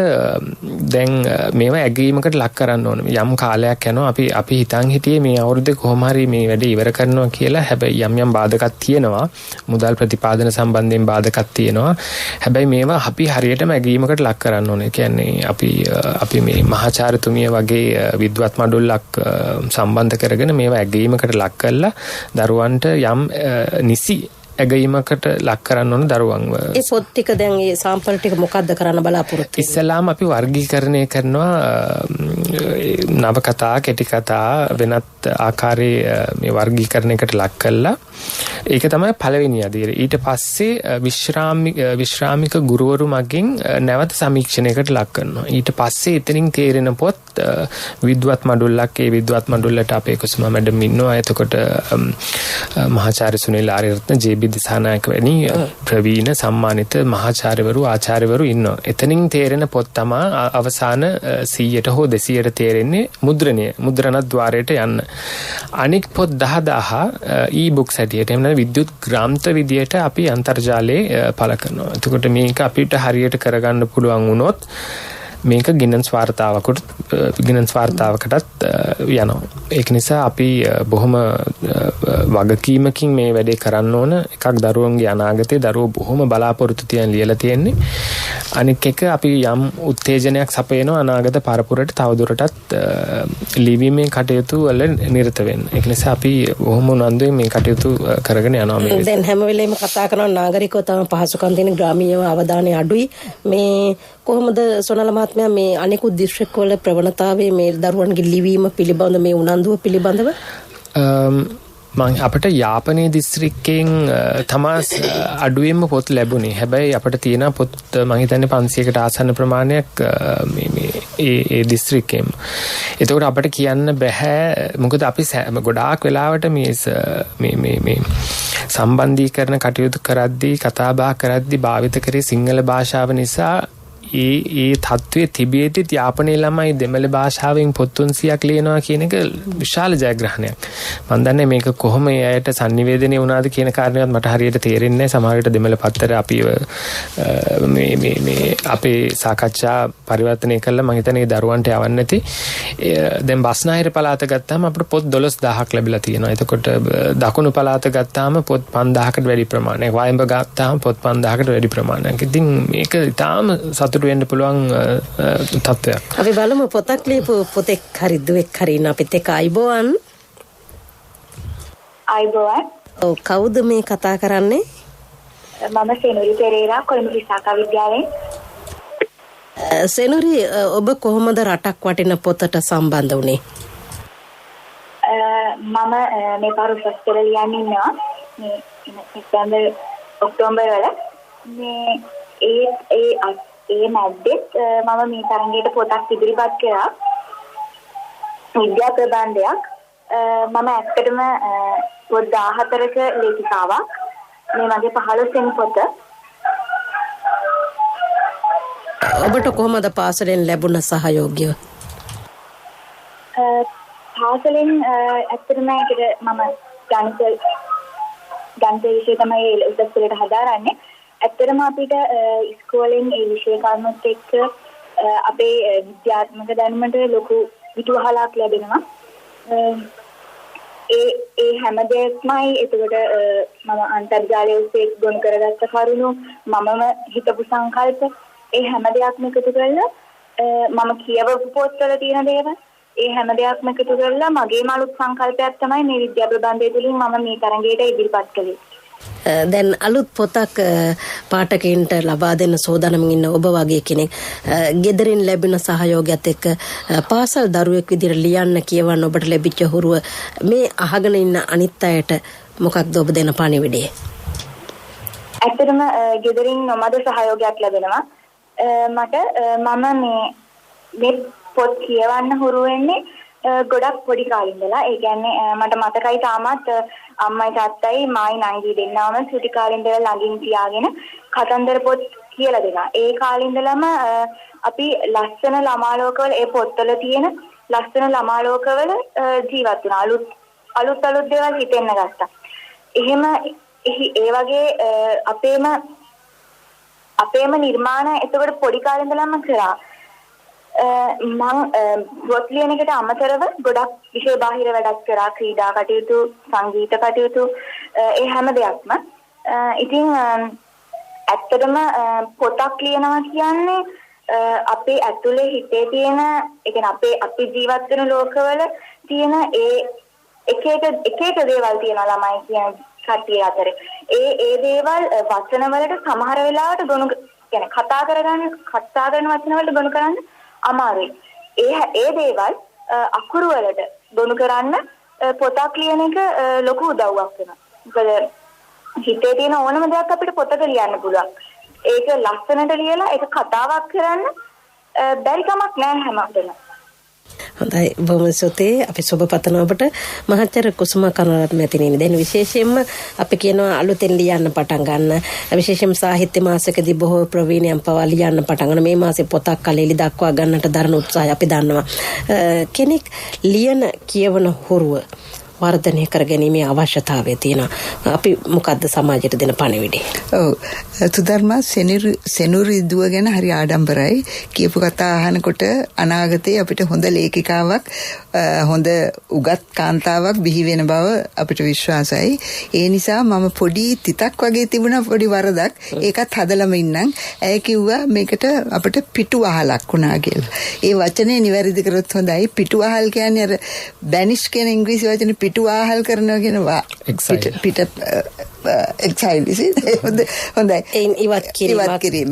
දැන් මේවා ඇගීමකට ලක් කරන්න ඕන. යම් කාලයක් යනවා අපි හිතන් හිටියේ මේ අවුරුද්දේ කොහොම හරි මේ වැඩේ ඉවර කරනවා කියලා. හැබැයි යම් බාධකත් තියෙනවා. මුදල් ප්‍රතිපාදන සම්බන්ධයෙන් බාධකත් තියෙනවා. හැබැයි මේවා අපි හරියටම ඇගීමකට ලක් කරන්න ඕනේ. කියන්නේ අපි මේ මහාචාර්යතුමිය වගේ විද්වත් මඩුල්ලක් සම්බන්ධ කරගෙන මේවා ඇගීමකට ලක් කරලා දරුවන්ට යම් නිසි ඇගීමකට ලක් කරන්න ඕන දරුවන්ව.
ඒ පොත් ටික දැන් ඒ සාම්පල් ටික මොකද්ද කරන්න බලාපොරොත්තු වෙන්නේ?
ඉස්සලාම අපි වර්ගීකරණය කරනවා නවකතා, කෙටි කතා වෙනත් ආකාරයේ මේ වර්ගීකරණයකට ලක් කළා. ඒක තමයි පළවෙනි අදියර. ඊට පස්සේ විශ්‍රාමික ගුරුවරු මගින් නැවත සමීක්ෂණයකට ලක් කරනවා. ඊට පස්සේ එතනින් තේරෙන පොත් විද්වත් මඩුල්ලක්, ඒ විද්වත් මඩුල්ලට අපේ කුසුමා මැඩම් ඉන්නවා. එතකොට මහාචාර්ය සුනිල් ආරියරත්න, ජේ.බී. දිසානායක වැනි ප්‍රවීණ සම්මානිත මහාචාර්යවරු, ආචාර්යවරු ඉන්නවා. එතනින් තේරෙන පොත් තමයි අවසාන 100ට හෝ 200ට තේරෙන්නේ මුද්‍රණද්වාරයට යන්න. අනික් පොත් 10000 e-books හැටියට එහෙම නැත්නම් විද්‍යුත් ග්‍රන්ථ විදියට අපි අන්තර්ජාලයේ පළ කරනවා. එතකොට මේක අපිට හරියට කරගන්න පුළුවන් වුණොත් මේක ගිනන්ස් වාර්තාවකටත් යනවා. ඒක නිසා අපි බොහොම වගකීමකින් මේ වැඩේ කරන්න ඕන. එකක් දරුවන්ගේ අනාගතේ දරුවෝ බොහොම බලාපොරොත්තු තියන් ලියලා තියෙන්නේ. අනික එක අපි යම් උත්තේජනයක් සපයනවා අනාගත පරපුරට තවදුරටත් ලිවීමේ කටයුතු වල නිරත වෙන්න. ඒක නිසා අපි බොහොම උනන්දුවෙන් මේ කටයුතු කරගෙන යනවා මේ.
දැන් හැම වෙලේම කතා කරන නාගරිකව තම පහසුකම් තියෙන ග්‍රාමීයව අවධානය අඩුයි. මේ කොහොමද සොනල මහත්මයා මේ අනිකුත් දිස්ත්‍රික්කවල ප්‍රවණතාවයේ මේ දරුවන්ගේ ලිවීම පිළිබඳ මේ උනන්දුව පිළිබඳව
අපට යාපනයේ දිස්ත්‍රික්කයෙන් තමයි අඩුවෙන්ම පොත් ලැබුණේ. හැබැයි අපට තියෙන පොත් මම හිතන්නේ 500කට ආසන්න ප්‍රමාණයක් ඒ දිස්ත්‍රික්කෙම. ඒකෝට අපට කියන්න බෑ. මොකද අපි ගොඩාක් වෙලාවට මේ සම්බන්ධීකරණ කටයුතු කරද්දී, කතා බහ කරද්දී භාවිත කරේ සිංහල භාෂාව නිසා ඒ තත්ත්වයේ තිබෙද්දිත් යාපනයේ ළමයි දෙමළ භාෂාවෙන් පොත් 300ක් ලියනවා කියන එක විශාල ජයග්‍රහණයක්. මම දන්නේ මේක කොහොම ඒ අයට sannivedanaya වුණාද කියන කාරණේවත් මට හරියට තේරෙන්නේ නැහැ. සමහර විට දෙමළ පත්තර අපිව මේ අපේ සාකච්ඡා පරිවර්තනය කළා. මම හිතන්නේ දරුවන්ට යවන්න නැති. දැන් බස්නාහිර පළාත ගත්තාම අපිට පොත් 12000ක් ලැබිලා තියෙනවා. එතකොට දකුණු පළාත ගත්තාම පොත් 5000කට වැඩි ප්‍රමාණයක්. වයඹ ගත්තාම පොත් 5000කට වැඩි ප්‍රමාණයක්. ඉතින් මේක ඊටාම සතුටු වෙන්න පුළුවන් තත්ත්වයක්.
අපි බලමු පොතක් ලියපු පොතෙක් හරි දුවෙක් හරි ඉන්න අපිත් එක්ක. අයිබෝවන්. ඔව් කවුද මේ කතා කරන්නේ?
මම සෙනුරි පෙරේරා කොළඹ විසාකා විද්‍යාලයෙන්.
සෙනුරි ඔබ කොහොමද රටක් වටින පොතට සම්බන්ධ වුණේ?
මම මේ පාර උසස් පෙළ ලියන්න ඉන්නවා. මේ සැප්තැම්බර් ඔක්තෝබර් වල මේ ඒ මැද්දෙත් මම මේ තරංගයට පොතක් ඉදිරිපත් කරා. විද්‍යා ප්‍රබන්ධයක්. මම ඇත්තටම පොත් 14ක ලේඛිකාවක්. මේ මගේ 15 වෙනි පොත.
ඔබට කොහොමද පාසලෙන් ලැබුණ සහයෝගය?
පාසලෙන් ඇත්තටම ඒකට මම ගණිත විෂය තමයි උසස් පෙළට හදාරන්නේ. ඇත්තටම අපිට ඉස්කෝලෙන් ඒ විෂය කර්මත් එක්ක අපේ විද්‍යාත්මක දැනුමට ලොකු පිටුවහලක් ලැබෙනවා. ඒ හැම දෙයක්මයි එතකොට මම අන්තර්ජාලය ඔස්සේ ගොනු කරගත්ත කරුණු මමම හිතපු සංකල්ප ඒ හැම දෙයක්ම එකතු කරලා මම කියවපු පොත්වල තියෙන දේවල් ඒ හැම දෙයක්ම එකතු කරලා මගේම අලුත් සංකල්පයක් තමයි මේ විද්‍යා ප්‍රබන්ධය තුළින් මම මේ තරඟයට ඉදිරිපත් කළේ.
දැන් අලුත් පොතක් පාඨකයන්ට ලබා දෙන්න සෝදානමින් ඉන්න ඔබ වගේ කෙනෙක් ගෙදරින් ලැබෙන සහයෝගයත් එක්ක පාසල් දරුවෙක් විදිහට ලියන්න කියවන්න ඔබට ලැබිච්ච හුරුව මේ අහගෙන ඉන්න අනිත් අයට මොකක්ද ඔබ දෙන පණිවිඩය?
ඇත්තටම ගෙදරින් නොමද සහයෝගයක් ලැබෙනවා. මට මම මේ පොත් කියවන්න හුරු වෙන්නේ ගොඩක් පොඩි කාලේ ඉඳලා. ඒ කියන්නේ මට මතකයි තාමත් අම්මයි තාත්තයි මායි නංගි දෙන්නම සුටි කාලේ ඉඳලා ළඟින් තියාගෙන කතන්දර පොත් කියලා දෙනවා. ඒ කාලේ ඉඳලම අපි ලස්සන ළමා ලෝකවල ඒ පොත්වල තියෙන ලස්සන ළමා ලෝකවල ජීවත් වෙනවා. අලුත් දේවල් හිතෙන්න ගත්තා. එහෙම ඒ වගේ අපේම නිර්මාණ එතකොට පොඩි කාලේ ඉඳලම කරා. මම පොත් ලියන එකට අමතරව ගොඩක් විෂය බාහිර වැඩක් කරා. ක්‍රීඩා කටයුතු, සංගීත කටයුතු, ඒ හැම දෙයක්ම. ඉතින් ඇත්තටම පොතක් ලියනවා කියන්නේ අපේ ඇතුලේ හිතේ තියෙන, ඒ කියන්නේ අපි ජීවත් වෙන ලෝකවල තියෙන ඒ එක එක දේවල් තියෙනවා ළමයි කියන කට්ටිය අතර. ඒ දේවල් වචන වලට සමහර වෙලාවට ගොනු කියන්නේ කතා කරන වචන වලට ගොනු කරන්න අමාරුයි. ඒ දේවල් අකුරු වලට ගොනු කරන්න පොතක් ලියන එක ලොකු උදව්වක් වෙනවා. මොකද හිතේ තියෙන ඕනම දෙයක් අපිට පොතක ලියන්න පුළුවන්. ඒක ලස්සනට ලියලා ඒක කතාවක් කරන්න බැරි කමක් නැහැ හැමෝටම.
හොඳයි බොහොම ස්තුතියි. අපි සුබ පතන ඔබට මහාචාර්ය කුසුමා කරුණාරත්න මැතිණියනි. දැන් විශේෂයෙන්ම අපි කියනවා අලුතෙන් ලියන්න පටන් ගන්න. විශේෂයෙන්ම සාහිත්‍ය මාසකදී බොහෝ ප්‍රවීණයන් පවා ලියන්න පටන් ගන්න. මේ මාසේ පොතක් කලෙලි දක්වා ගන්නට දරන උත්සාහය අපි දන්නවා. කෙනෙක් ලියන කියවන හුරුව වර්ධනය කර ගැනීමේ අවශ්‍යතාවය තියෙනවා. අපි මොකද්ද සමාජයට දෙන පණිවිඩය?
ඔව් තුදර්මා සෙනුරිදුව ගැන හරි ආඩම්බරයි. කියපු කතා අහනකොට අනාගතයේ අපිට හොඳ ලේඛිකාවක්, හොඳ උගත් කාන්තාවක් බිහි වෙන බව අපිට විශ්වාසයි. ඒ නිසා මම පොඩි තිතක් වගේ තිබුණා, පොඩි වරදක්. ඒකත් හදලම ඉන්නම්. ඇය කිව්වා මේකට අපිට පිටුවහලක් වුණා කියලා. ඒ වචනේ නිවැරදි කරොත් හොඳයි. පිටුවහල් කියන්නේ අර බැනිෂ් කියන ඉංග්‍රීසි වචනේ පිටුවහල් කරනවා කියනවා. පිට හොඳයි.
ඉවත් කිරීම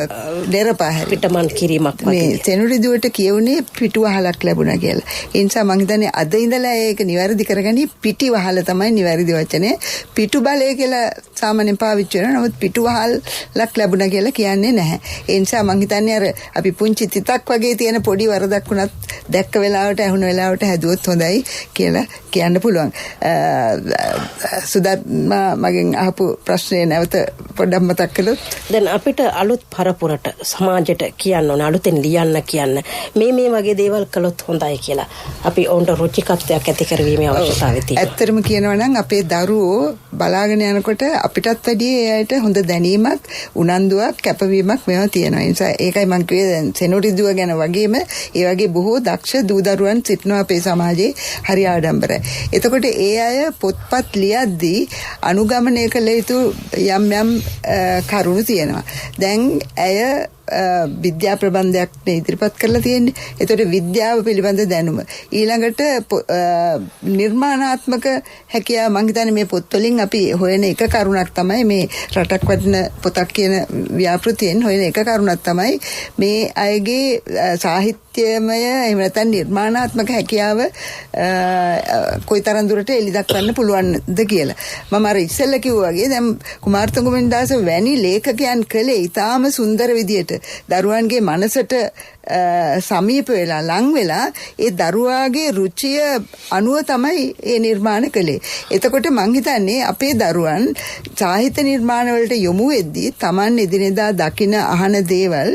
දෙරපහල
පිටමන් කිරීමක් වගේ.
මේ සෙනුරිදුවට කියුනේ පිටුවහලක් ලැබුණා කියලා. ඒ නිසා මම හිතන්නේ අද ඉඳලා ඒක නිවැරදි කරගනි. පිටිවහල තමයි නිවැරදි වචනේ. පිටු බලය කියලා සාමාන්‍යයෙන් පාවිච්චි කරනවා. නමුත් පිටුවහලක් ලැබුණා කියලා කියන්නේ නැහැ. ඒ නිසා මම හිතන්නේ අර අපි පුංචි තිතක් වගේ තියෙන පොඩි වරදක් වුණත් දැක්ක වෙලාවට ඇහුණ වෙලාවට හැදුවොත් හොඳයි කියලා කියන්න පුළුවන්. සුදර්මා මගෙන් අහපු ප්‍රශ්නේ නැවත පොඩ්ඩක් මතක් කළොත්.
දැන් අපිට අලුත් පරපුරට සමාජයට කියන්න ඕන, අලුතෙන් ලියන්න කියන්න මේ වගේ දේවල් කළොත් හොඳයි කියලා අපි ඔවුන්ට රුචිකත්වයක් ඇති කරවීමේ අවශ්‍යතාවය තියෙනවා.
ඇත්තටම කියනවා නම් අපේ දරුවෝ බලාගෙන යනකොට අපිටත් වැඩිය එයාට හොඳ දැනීමක්, උනන්දුවක්, කැපවීමක් මේවා තියෙනවා. ඒ නිසා ඒකයි මම කිව්වේ දැන් සෙනුරිදුව ගැන වගේම ඒ වගේ බොහෝ දක්ෂ දූ දරුවන් සිටිනවා අපේ සමාජයේ. හරි ආඩම්බරයි. එතකොට ඒ අය පොත්පත් ලියද්දී අනුගමනය කළ යුතු යම් කරුණු තියෙනවා. දැන් ඇය විද්‍යා ප්‍රබන්ධයක් ඉදිරිපත් කරලා තියෙන්නේ. ඒතකොට විද්‍යාව පිළිබඳ දැනුම. ඊළඟට නිර්මාණාත්මක හැකියාව මම හිතන්නේ මේ පොත් වලින් අපි හොයන එක කරුණක් තමයි මේ රටක් වටින පොතක් කියන ව්‍යාපෘතියෙන් හොයන එක කරුණක් තමයි මේ අයගේ සාහිත්‍යමය එහෙම නැත්නම් නිර්මාණාත්මක හැකියාව කොයිතරම් දුරට එලි දක්වන්න පුළුවන්ද කියලා. මම අර ඉස්සෙල්ලා කිව්වා වගේ දැන් කුමාරතුංග මෙන්දාස වැනි ලේඛකයන් කළේ ඊටාම සුන්දර විදියට දරුවන්ගේ මනසට සමීප වෙලා ලං වෙලා ඒ දරුවාගේ රුචිය අනුව තමයි ඒ නිර්මාණ කළේ. එතකොට මං හිතන්නේ අපේ දරුවන් සාහිත්‍ය නිර්මාණ වලට යොමු වෙද්දී Taman එදිනෙදා දකින අහන දේවල්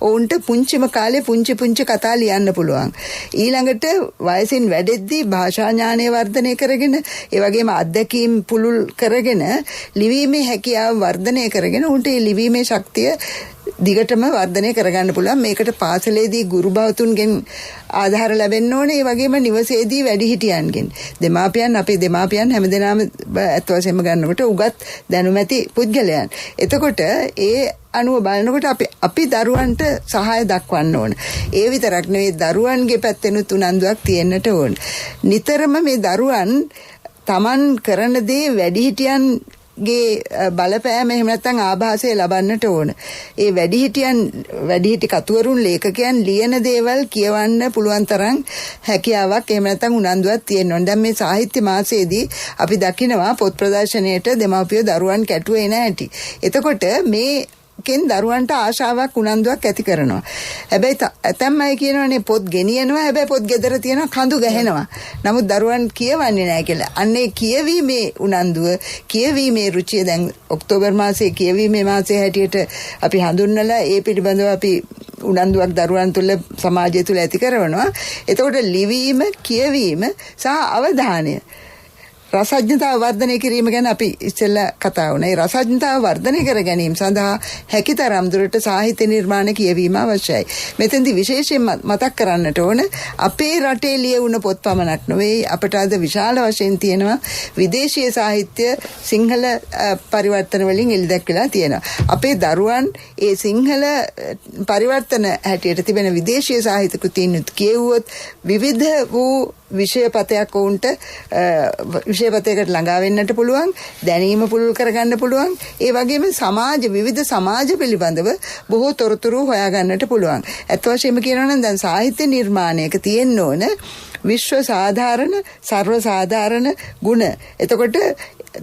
ඔවුන්ට පුංචිම කාලේ පුංචි කතා ලියන්න පුළුවන්. ඊළඟට වයසින් වැඩෙද්දී භාෂා ඥානය වර්ධනය කරගෙන ඒ වගේම අත්දැකීම් පුළුල් කරගෙන ලිවීමේ හැකියාව වර්ධනය කරගෙන උන්ට ඒ ලිවීමේ ශක්තිය දිගටම වර්ධනය කරගන්න පුළුවන්. මේකට පාසලේදී ගුරු භවතුන්ගෙන් ආධාර ලැබෙන්න ඕනේ. ඒ වගේම නිවසේදී වැඩිහිටියන්ගෙන්. අපේ දෙමාපියන් හැමදෙනාම අත් වශයෙන්ම ගන්නකොට උගත් දැනුම ඇති පුද්ගලයන්. එතකොට ඒ අනුව බලනකොට අපි දරුවන්ට සහාය දක්වන්න ඕන. ඒ විතරක් නෙවෙයි දරුවන්ගේ පැත්තෙනුත් උනන්දුවක් තියෙන්නට ඕන. නිතරම මේ දරුවන් Taman කරන දේ වැඩිහිටියන්ගේ බලපෑම එහෙම නැත්නම් ආభాසය ලබන්නට ඕන. ඒ වැඩිහිටි කතුවරුන් ලේඛකයන් ලියන දේවල් කියවන්න පුළුවන් තරම් හැකියාවක් එහෙම නැත්නම් උනන්දුවක් තියෙන්න ඕන. දැන් මේ සාහිත්‍ය මාසයේදී අපි දකිනවා පොත් ප්‍රදර්ශනයේට දෙමාපියෝ දරුවන් කැටුවේ නැහැටි. එතකොට මේ කෙන් දරුවන්ට ආශාවක් උනන්දුවක් ඇති කරනවා. හැබැයි ඇතැම් අය කියනවානේ පොත් ගෙනියනවා හැබැයි පොත් ගෙදර තියෙනවා කඳු ගහනවා. නමුත් දරුවන් කියවන්නේ නැහැ කියලා. අන්නේ කියවීමේ උනන්දුව, කියවීමේ රුචිය දැන් ඔක්තෝබර් මාසයේ කියවීමේ මාසයේ හැටියට අපි හඳුන්වලා ඒ පිළිබඳව අපි උනන්දුවක් දරුවන් තුළ සමාජය තුළ ඇති කරනවා. එතකොට ලිවීම, කියවීම සහ අවධානය රසඥතාව වර්ධනය කිරීම ගැන අපි ඉස්සෙල්ලා කතා වුණා. ඒ රසඥතාව වර්ධනය කර ගැනීම සඳහා හැකිතරම් දුරට සාහිත්‍ය නිර්මාණ කියවීම අවශ්‍යයි. මෙතෙන්දී විශේෂයෙන් මතක් කරන්නට ඕන අපේ රටේ ලියවුණ පොත් පමණක් නෙවෙයි අපට අද විශාල වශයෙන් තියෙනවා විදේශීය සාහිත්‍ය සිංහල පරිවර්තන වලින් එළිදැක්වලා තියෙනවා. අපේ දරුවන් ඒ සිංහල පරිවර්තන හැටියට තිබෙන විදේශීය සාහිත්‍ය කෘතීන් කියවුවොත් විවිධ වූ විෂයපතයක් වුන්ට විෂයපතයකට ළඟා වෙන්නට පුළුවන්, දැනීම පුළුල් කරගන්න පුළුවන්. ඒ වගේම විවිධ සමාජ පිළිබඳව බොහෝ තොරතුරු හොයාගන්නට පුළුවන්. ඇත්ත වශයෙන්ම කියනවා නම් දැන් සාහිත්‍ය නිර්මාණයක තියෙන්න ඕන විශ්ව සාධාරණ, සර්ව සාධාරණ ගුණ. එතකොට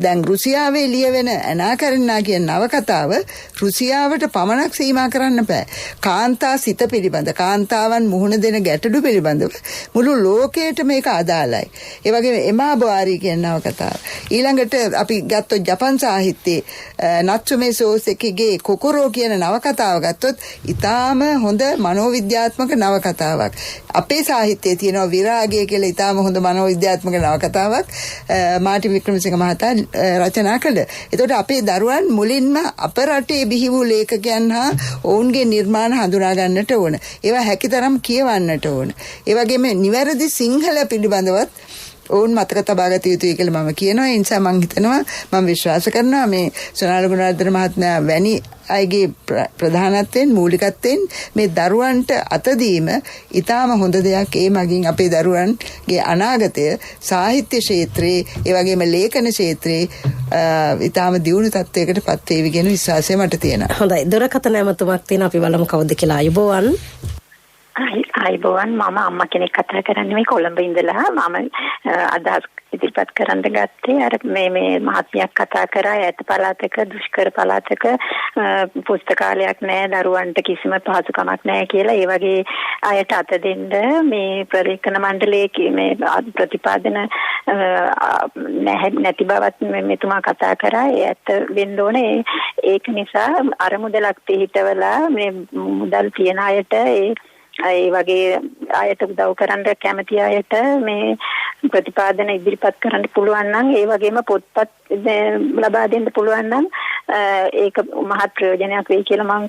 දැන් රුසියාවේ ලියවෙන ඇනා කැරෙන්නා කියන නවකතාව රුසියාවට පමණක් සීමා කරන්න බෑ. කාන්තා සිත පිළිබඳ, කාන්තාවන් මුහුණ දෙන ගැටලු පිළිබඳව මුළු ලෝකයට මේක අදාළයි. ඒ වගේම එමා බොආරි කියන නවකතාව. ඊළඟට අපි ගත්තොත් ජපන් සාහිත්‍යයේ නත්සුමේ සෝසෙකිගේ කොකොරෝ කියන නවකතාව ගත්තොත් ඊටාම හොඳ මනෝවිද්‍යාත්මක නවකතාවක්. අපේ සාහිත්‍යයේ තියෙනවා විරාගය කියලා ඊටාම හොඳ මනෝවිද්‍යාත්මක නවකතාවක් මාර්ටින් වික්‍රමසිංහ මහතා රචනා කළ. එතකොට අපේ දරුවන් මුලින්ම අප රටේ බිහි වූ ලේඛකයන් හා ඔවුන්ගේ නිර්මාණ හඳුනා ගන්නට ඕන. ඒවා හැකිතරම් කියවන්නට ඕන. ඒ වගේම නිවැරදි සිංහල පිළිබඳවත් ඔවුන් මතක තබා ගත යුතුයි කියලා මම කියනවා. ඒ නිසා මම හිතනවා, මම විශ්වාස කරනවා මේ සොනාල ගුණවර්ධන මහත්මයා වැනි අයගේ ප්‍රධානත්වයෙන්, මූලිකත්වයෙන් මේ දරුවන්ට අතදීම ඊටාම හොඳ දෙයක්. ඒ මගින් අපේ දරුවන්ගේ අනාගතය සාහිත්‍ය ක්ෂේත්‍රයේ, ඒ වගේම ලේඛන ක්ෂේත්‍රයේ ඊටාම දියුණු තත්වයකට පත් වේවි කියන විශ්වාසය මට තියෙනවා.
හොඳයි. දුරකථන ඇමතුමක් තියෙනවා. අපි බලමු කවුද කියලා. අයබෝවන්.
අයබෝවන්. මම අම්මා කෙනෙක් කතා කරන්නේ කොළඹ ඉඳලා. මම අදහස් ඉදිරිපත් කරන්න ගත්තේ අර මේ මහත්මියක් කතා කරා ඈත පළාතක, දුෂ්කර පළාතක පුස්තකාලයක් නැහැ, දරුවන්ට කිසිම පහසුකමක් නැහැ කියලා. ඒ වගේ අයට අත දෙන්න මේ ප්‍රලේඛන මණ්ඩලයේ මේ ප්‍රතිපාදන නැති බවත් මෙතුමා කතා කරා. ඒ ඇත්ත වෙන්න ඕනේ. ඒක නිසා අරමුදලක් පිළිහිටවලා මේ මුදල් තියන අයට ඒ වගේ අයට උදව් කරන්න කැමති අයට මේ ප්‍රතිපාදන ඉදිරිපත් කරන්න පුළුවන් නම්, ඒ වගේම පොත්පත් ලබා දෙන්න පුළුවන් නම් ඒක මහත් ප්‍රයෝජනයක් වෙයි කියලා මම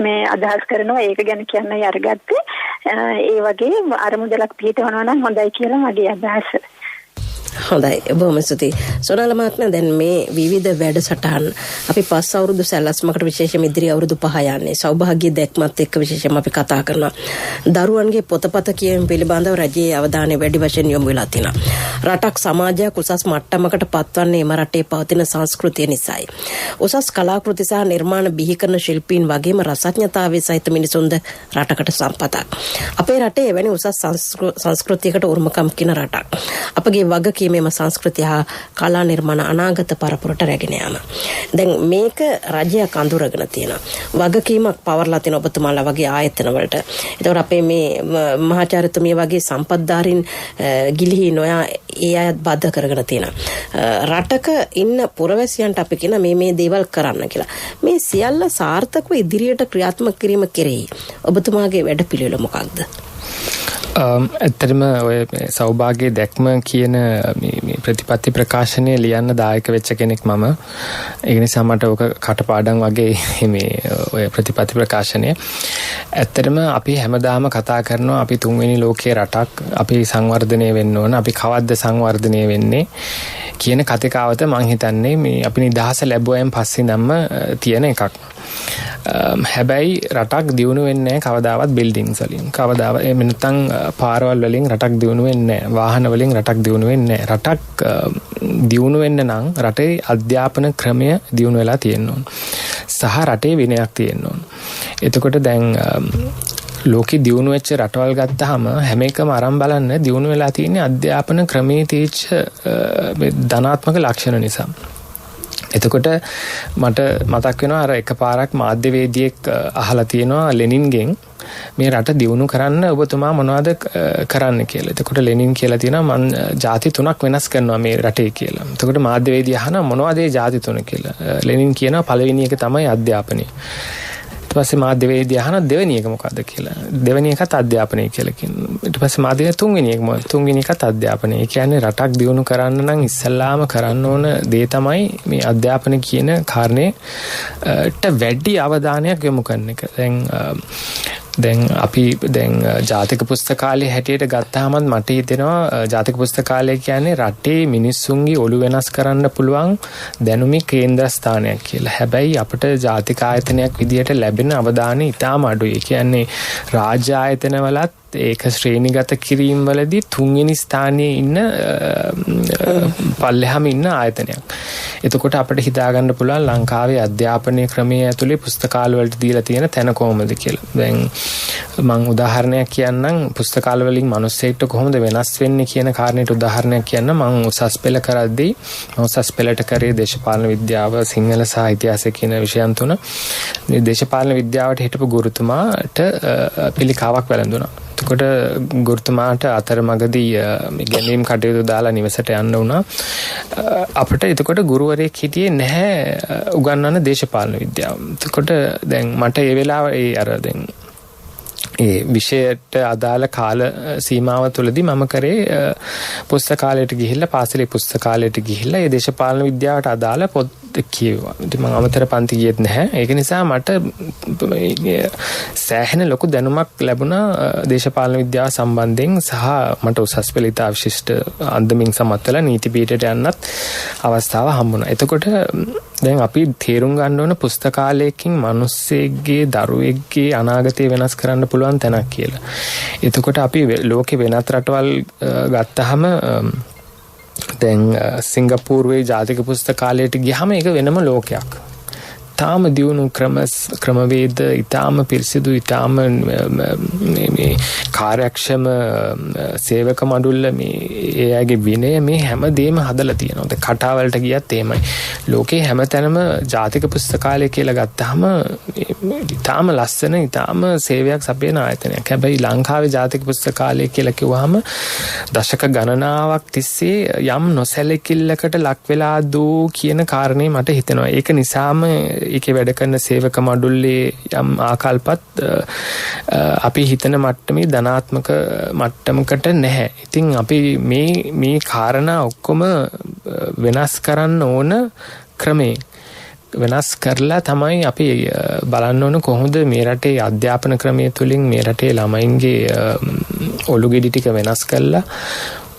මේ අදහස් කරනවා. ඒක ගැන කියන්නයි අරගත්තේ. ඒ වගේ අරමුදලක් පිළිටවනවා නම් හොඳයි කියලා මගේ අදහස.
හොඳයි. බොහොම ස්තුතියි. සොනාල මහත්මයා, දැන් මේ විවිධ වැඩසටහන් අපි පස් අවුරුදු සැලැස්මකට විශේෂම ඉදිරි අවුරුදු 5 යන්නේ සෞභාග්‍ය දැක්මත් එක්ක විශේෂම අපි කතා කරනවා. දරුවන්ගේ පොතපත කියවීම පිළිබඳව රජයේ අවධානය වැඩි වශයෙන් යොමු වෙලා තිනවා. රටක් සමාජයක් උසස් මට්ටමකට පත්වන්නේ එම රටේ පවතින සංස්කෘතිය නිසායි. උසස් කලාකෘති සහ නිර්මාණ බිහි කරන ශිල්පීන් වගේම රසඥතාවයේ සහිත මිනිසුන්ද රටකට සම්පතක්. අපේ රටේ එවැනි උසස් සංස්කෘතියකට උරුමකම් කියන රටක්. අපගේ වගකීම මෙම සංස්කෘතිය හා කලා නිර්මාණ අනාගත පරපුරට රැගෙන යාම. දැන් මේක රජයක් අඳුරගෙන තියෙනවා. වගකීමක් පවර්ලා තියෙන ඔබතුමාලා වගේ ආයතන වලට. ඒතකොට අපේ මේ මහාචාර්යතුමිය වගේ සම්පත්දාරින් ගිලිහි නොයා ඒ අයත් බද්ධ කරගෙන තියෙනවා. රටක ඉන්න පුරවැසියන්ට අපි කියන මේ දේවල් කරන්න කියලා. මේ සියල්ල සාර්ථකව ඉදිරියට ක්‍රියාත්මක කිරීම කෙරෙහි ඔබතුමාගේ වැඩපිළිවෙල මොකක්ද?
ඇත්තටම ඔය සෞභාග්‍ය දැක්ම කියන මේ ප්‍රතිපත්ති ප්‍රකාශනය ලියන්න දායක වෙච්ච කෙනෙක් මම. ඒ නිසා මට ඔක කටපාඩම් වගේ මේ ඔය ප්‍රතිපත්ති ප්‍රකාශනය. ඇත්තටම අපි හැමදාම කතා කරනවා අපි තුන්වෙනි ලෝකයේ රටක්, අපි සංවර්ධනය වෙන්න ඕන, අපි කවද්ද සංවර්ධනය වෙන්නේ කියන කතිකාවත මං හිතන්නේ මේ අපි නිදහස ලැබුවයින් පස්සේ නම් තියෙන එකක්. හැබැයි රටක් දියුණු වෙන්නේ කවදාවත් බිල්ඩින්ග්ස් වලින්. කවදාවත් එහෙම නැත්නම් පාරවල් වලින් රටක් දියුණු වෙන්නේ නැහැ. වාහන වලින් රටක් දියුණු වෙන්නේ නැහැ. රටක් දියුණු වෙන්න නම් රටේ අධ්‍යාපන ක්‍රමය දියුණු වෙලා තියෙන්න ඕන. සහ රටේ විනයක් තියෙන්න ඕන. එතකොට දැන් ලෝකෙ දියුණු වෙච්ච රටවල් ගත්තාම හැම එකම අරන් බලන්න දියුණු වෙලා තියෙන්නේ අධ්‍යාපන ක්‍රමයේ තියෙච්ච ධනාත්මක ලක්ෂණ නිසා. එතකොට මට මතක් වෙනවා අර එකපාරක් මාධ්‍යවේදියෙක් අහලා තියෙනවා ලෙනින්ගෙන් මේ රට දියුණු කරන්න ඔබතුමා මොනවද කරන්න කියලා. එතකොට ලෙනින් කියලා තියෙනවා මම ಜಾති 3ක් වෙනස් කරනවා මේ රටේ කියලා. එතකොට මාධ්‍යවේදියා අහනවා මොනවද ඒ ಜಾති 3 කියලා. ලෙනින් කියනවා පළවෙනි එක තමයි අධ්‍යාපනය. ඊට පස්සේ මාධ්‍යවේදියා අහනවා දෙවෙනි එක මොකද්ද කියලා. දෙවෙනි එකත් අධ්‍යාපනය කියලා කියනවා. ඊට පස්සේ මාධ්‍යවේදියා තුන්වෙනි එක මොකක්ද? තුන්වෙනි එකත් අධ්‍යාපනය. ඒ කියන්නේ රටක් දියුණු කරන්න නම් ඉස්සල්ලාම කරන්න ඕන දේ තමයි මේ අධ්‍යාපන කියන කාරණේට වැඩි අවධානයක් යොමු කරන එක. දැන් අපි ජාතික පුස්තකාලය හැටියට ගත්තාම මට හිතෙනවා ජාතික පුස්තකාලය කියන්නේ රටේ මිනිස්සුන්ගේ ඔළු වෙනස් කරන්න පුළුවන් දැනුමේ කේන්ද්‍රස්ථානයක් කියලා. හැබැයි අපිට ජාතික ආයතනයක් විදියට ලැබෙන අවධානය ඉතාම අඩුයි. ඒ කියන්නේ රාජ්‍ය ආයතනවලත් ඒක ශ්‍රේණිගත කිරීම වලදී තුන්වෙනි ස්ථානයේ ඉන්න පල්ලෙහාම ඉන්න ආයතනයක්. එතකොට අපිට හිතා ගන්න පුළුවන් ලංකාවේ අධ්‍යාපනයේ ක්‍රමයේ ඇතුලේ පුස්තකාල වලට දීලා තියෙන තැන කොහොමද කියලා. දැන් මම උදාහරණයක් කියන්නම් පුස්තකාල වලින් මිනිස්සෙක්ට කොහොමද වෙනස් වෙන්නේ කියන කාරණේට උදාහරණයක් කියන්න. මම උසස් පෙළ කරද්දී මම උසස් පෙළට කරේ දේශපාලන විද්‍යාව සිංහල සහ ඉතිහාසය කියන විෂයන් තුන. මේ දේශපාලන විද්‍යාවට හිටපු ගුරුතුමාට පිළිකාවක් වැළඳුණා. එතකොට ගුරුතුමාට අතරමඟදී ඉගෙනීම් කටයුතු දාලා නිවසට යන්න වුණා. අපිට එතකොට ගුරුවරයෙක් හිටියේ නැහැ උගන්වන්න දේශපාලන විද්‍යාව. එතකොට දැන් මට ඒ වෙලාවේ ඒ විෂයට අදාළ කාල සීමාව තුළදී මම කරේ පුස්තකාලයට ගිහිල්ලා පාසලේ පුස්තකාලයට ගිහිල්ලා ඒ දේශපාලන විද්‍යාවට අදාළ පොත් කියවුවා. ඉතින් මම අමතර පන්ති ගියෙත් නැහැ. ඒක නිසා මට සෑහෙන ලොකු දැනුමක් ලැබුණා දේශපාලන විද්‍යාව සම්බන්ධයෙන් සහ මට උසස් පෙළ ඉතා විශිෂ්ට අන්දමින් සමත් වෙලා නීති පීඨයට යන්නත් අවස්ථාව හම්බුණා. එතකොට දැන් අපි තේරුම් ගන්න ඕන පුස්තකාලයකින් මිනිස්සෙක්ගේ දරුවෙක්ගේ අනාගතය වෙනස් කරන්න පුළුවන් තැනක් කියලා. එතකොට අපි ලෝකේ වෙනත් රටවල් ගත්තාම දැන් සිංගප්පූරුවේ ජාතික පුස්තකාලයට ගියාම ඒක වෙනම ලෝකයක්. තාම දියුණු ක්‍රමවේද ඉතාම පිරිසිදු ඉතාම මේ කාර්යක්ෂම සේවක මඩුල්ල මේ ඒ අයගේ විනය මේ හැමදේම හදලා තියෙනවා. දැන් කටාවලට ගියත් එහෙමයි. ලෝකේ හැමතැනම ජාතික පුස්තකාලය කියලා ගත්තාම ඉතාම ලස්සන ඉතාම සේවයක් සපයන ආයතනයක්. හැබැයි ලංකාවේ ජාතික පුස්තකාලය කියලා කිව්වහම දශක ගණනාවක් තිස්සේ යම් නොසැලකිල්ලකට ලක් වෙලා දෝ කියන කාරණේ මට හිතෙනවා. ඒක නිසාම ඒකේ වැඩ කරන සේවක මඩුල්ලේ යම් ආකල්පත් අපි හිතන මට්ටමේ ධනාත්මක මට්ටමකට නැහැ. ඉතින් අපි මේ කාරණා ඔක්කොම වෙනස් කරන්න ඕන ක්‍රමේ වෙනස් කරලා තමයි අපි බලන්න ඕන කොහොමද මේ රටේ අධ්‍යාපන ක්‍රමය තුළින් මේ රටේ ළමයින්ගේ ඔලු ගෙඩි ටික වෙනස් කරලා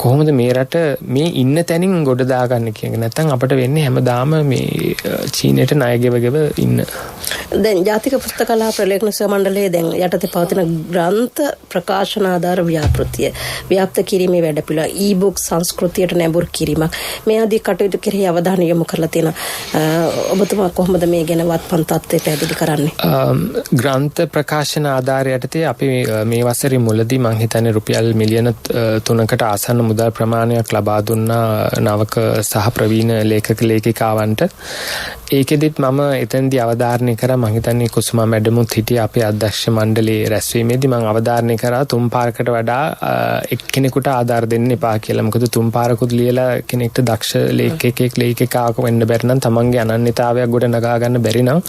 කොහොමද මේ රට මේ ඉන්න තැනින් ගොඩ දාගන්න කියන එක. නැත්නම් අපිට වෙන්නේ හැමදාම මේ චීනයට ණය ගෙවගෙව ඉන්න.
දැන් ජාතික පුස්තකාලා ප්‍රලේඛන සේවා මණ්ඩලයේ දැන් යටතේ පවතින ග්‍රන්ථ ප්‍රකාශන ආධාර ව්‍යාපෘතිය ව්‍යාප්ත කිරීමේ වැඩපිළිවෙල ඊ-බුක් සංස්කෘතියට නැඹුරු කිරීමක් මේ ආදී කටයුතු කෙරෙහි අවධානය යොමු කරලා තියෙනවා. ඔබතුමා කොහොමද මේ ගැන වත්පත් තත්ත්වය පැහැදිලි කරන්නේ?
ග්‍රන්ථ ප්‍රකාශන ආධාර යටතේ අපි මේ වසරේ මුලදී මම හිතන්නේ රුපියල් මිලියන 3කට ආසන්න මුදල් ප්‍රමාණයක් ලබා දුන්නා නවක සහ ප්‍රවීණ ලේඛක ලේඛිකාවන්ට. ඒකෙදිත් මම එතෙන්දී අවධාරණය කරා මම හිතන්නේ කුසුමා මැඩමුත් හිටිය අපේ අධ්‍යක්ෂ මණ්ඩලයේ රැස්වීමේදී මම අවධාරණය කරා 3 පාරකට වඩා එක්කෙනෙකුට ආධාර දෙන්න එපා කියලා. මොකද 3 පාරකුත් ලියලා කෙනෙක්ට දක්ෂ ලේඛකෙක් ලේඛිකාවක වෙන්න බැරි නම් තමන්ගේ අනන්‍යතාවයක් ගොඩ නගා ගන්න බැරි නම්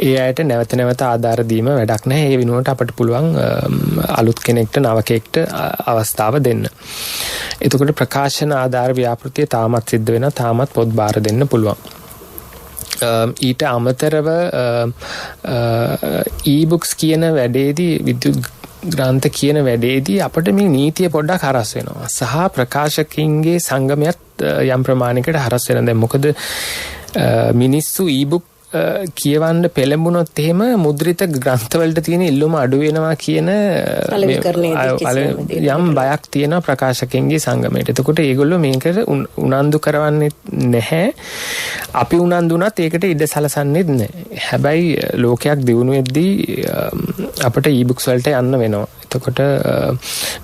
ඒ අයට නැවත නැවත ආධාර දීම වැඩක් නැහැ. ඒ වෙනුවට අපිට පුළුවන් අලුත් කෙනෙක්ට නවකෙක්ට අවස්ථාව දෙන්න. එතකොට ප්‍රකාශන ආධාර ව්‍යාපෘතිය තාමත් සිද්ධ වෙනවා. තාමත් පොත් බාර දෙන්න පුළුවන්. ඊට අමතරව ඊ-බුක්ස් කියන වැඩේදී විද්‍යුත් ග්‍රන්ථ කියන වැඩේදී අපිට මේ නීතිය පොඩ්ඩක් හරස් වෙනවා. සහ ප්‍රකාශකින්ගේ සංගමයක් යම් ප්‍රමාණයකට හරස් වෙනවා. දැන් මොකද මිනිස්සු ඊ-බුක් කියවන්න පෙළඹුණොත් එහෙම මුද්‍රිත ග්‍රන්ථවලට තියෙන ඉල්ලුම අඩු වෙනවා කියන යම් බයක් තියෙනවා ප්‍රකාශකයන්ගේ සංගමයට. එතකොට ඒගොල්ලෝ මේකට උනන්දු කරවන්නේ නැහැ. අපි උනන්දු වුණත් ඒකට ඉඩ සලසන්නේ නැහැ. හැබැයි ලෝකයක් දියුණු වෙද්දී අපිට ඊ-බුක්ස් වලට යන්න වෙනවා. එතකොට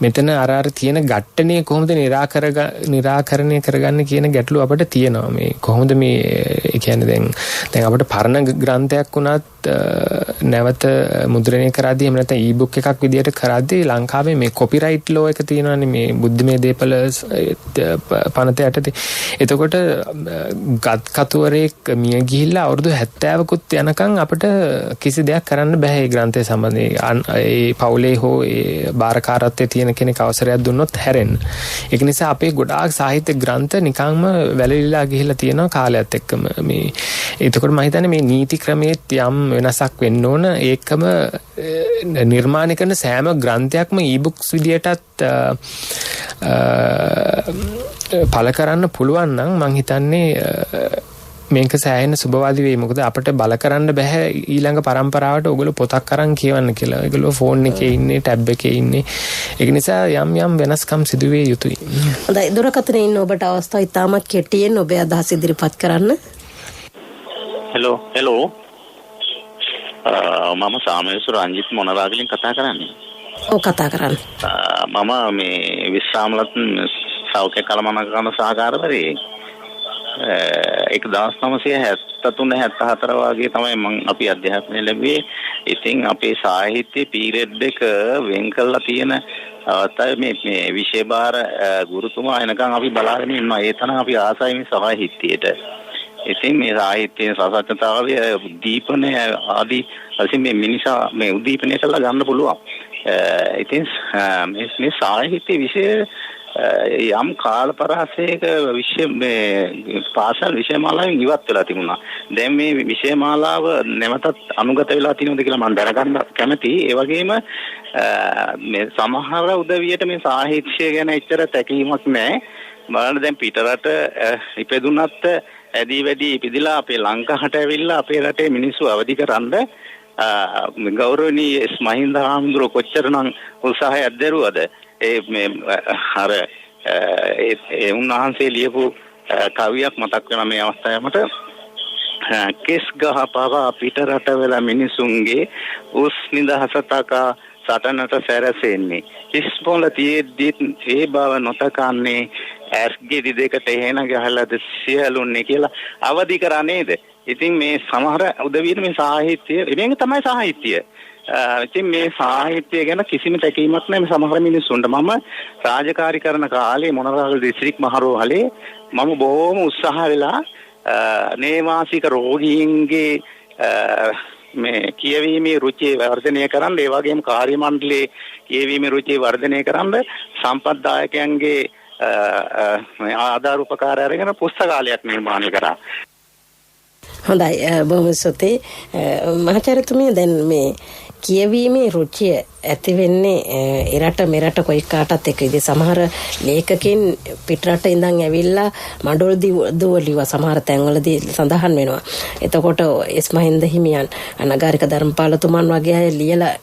මෙතන අර තියෙන ගැට්ටනේ කොහොමද निराකරණය කරගන්නේ කියන ගැටලුව අපිට තියෙනවා. මේ කොහොමද මේ ඒ කියන්නේ දැන් අපිට පරණ ග්‍රන්ථයක් වුණත් නැවත මුද්‍රණය කරද්දී එහෙම නැත්නම් ඊ-බුක් එකක් විදියට කරද්දී ලංකාවේ මේ කොපිරයිට් ලෝ එක තියෙනවානේ මේ බුද්ධමය දේපල පනත යටතේ. එතකොට කතුවරයෙක් මිය ගිහිල්ලා අවුරුදු 70කුත් යනකම් අපිට කිසි දෙයක් කරන්න බෑ ඒ ග්‍රන්ථය සම්බන්ධයෙන්. ඒ පවුලේ හෝ ඒ බාරකාරත්වයේ තියෙන කෙනෙක් අවසරයක් දුන්නොත් හැරෙන්න. ඒක නිසා අපේ ගොඩාක් සාහිත්‍ය ග්‍රන්ථ නිකම්ම වැළලීලා ගිහිල්ලා තියෙනවා කාලයත් එක්කම. මේ එතකොට මම හිතන්නේ මේ නීති ක්‍රමයේත් යම් වෙනසක් වෙන්න ඕන. ඒකම නිර්මාණය කරන සෑම ග්‍රන්ථයක්ම ඊ-බුක්ස් විදියටත් පළ කරන්න පුළුවන් නම් මම හිතන්නේ මේක සෑහෙන සුබවාදී වෙයි. මොකද අපිට බල කරන්න බෑ ඊළඟ පරම්පරාවට ඔයගොල්ලෝ පොතක් අරන් කියවන්න කියලා. ඒගොල්ලෝ ෆෝන් එකේ ඉන්නේ, ටැබ් එකේ ඉන්නේ. ඒක නිසා යම් වෙනස්කම් සිදු වෙ යුතුයි.
හොඳයි, දුරකථනයේ ඉන්න ඔබට අවස්ථාව ඉතාමත් කෙටියෙන් ඔබේ අදහස් ඉදිරිපත් කරන්න.
හෙලෝ මම සාමේසු රංජිත් මොනරාගලින් කතා කරන්නේ.
ඔව්, කතා කරන්න.
මම මේ විශ්‍රාමලත් සෞඛ්‍ය කළමනාකරණ සහකාරවරේ 1973-74 වගේ තමයි මම අපි අධ්‍යාපනය ලැබුවේ. ඉතින් අපේ සාහිත්‍ය පීරියඩ් එක වෙන් කරලා තියෙන මේ විෂය භාර ගුරුතුමා එනකන් අපි බලාගෙන ඉන්නවා. ඒ තරම් අපි ආසයි මේ සාහිත්‍යයට. ඉතින් මේ සාහිත්‍යයේ සාසත්‍යතාවය උද්දීපනය ආදී වශයෙන් මේ මිනිසා මේ උද්දීපනය කරලා ගන්න පුළුවන්. ඉතින් මේ සාහිත්‍ය විෂය යම් කාල පරාසයක විෂය මේ පාසල් විෂය මාලාවෙන් ඉවත් වෙලා තිබුණා. දැන් මේ විෂය මාලාව නැවතත් අනුගත වෙලා තියෙනවද කියලා මම දැනගන්න කැමතියි. ඒ වගේම මේ සමහර උදවියට මේ සාහිත්‍ය ගැන එච්චර තැකීමක් නැහැ. බලන්න දැන් පිටරට ඉපදුනත් ඇදී වැඩි ඉපදිලා අපේ ලංකාවට ඇවිල්ලා අපේ රටේ මිනිස්සු අවදි කරන්න ගෞරවනීය මහින්ද හාමුදුරුවෝ කොච්චරනම් උත්සාහයක් දරුවද. ඒ මේ අර ඒ උන්වහන්සේ ලියපු කවියක් මතක් වෙන මේ අවස්ථාවේ මට කෙස් ගහ පවා පිට රට වල මිනිසුන්ගේ උස් නිදහස තකා සටනට සැරසෙන්නේ ඉස්පොල තියෙද්දි ඒ බව නොතකන්නේ ඇස්ගෙඩි දෙකට එහෙන ගහලාද සියලුන්නේ කියලා අවදි කරා නේද? ඉතින් මේ සමහර උදවියට මේ සාහිත්‍ය මේක තමයි සාහිත්‍ය. ඉතින් මේ සාහිත්‍ය ගැන කිසිම තැකීමක් නැහැ සමහර මිනිස්සුන්ට. මම රාජකාරී කරන කාලේ මොනරාගල දිස්ත්‍රික් මහරෝහලේ මම බොහොම උත්සාහ වෙලා නේවාසික රෝගීන්ගේ මේ කියවීමේ රුචිය වර්ධනය කරන්න, ඒ වගේම කාර්ය මණ්ඩලයේ කියවීමේ රුචිය වර්ධනය කරන්න සම්පත්දායකයන්ගේ ආධාර උපකාර අරගෙන පුස්තකාලයක් නිර්මාණය කරා.
හොඳයි, බොහොම ස්තුතියි මහාචාර්යතුමිය. දැන් මේ කියවීමේ රුචිය ඇති වෙන්නේ එරට මෙරට කොයි කාටත් එක විදිහ. සමහර ලේඛකයන් පිටරට ඉඳන් ඇවිල්ලා මඩොල් දුවලිව සමහර තැන්වලදී සඳහන් වෙනවා. එතකොට එස් මහින්ද හිමියන්, අනගාരിക ධර්මපාලතුමන් වගේ අය ලියලා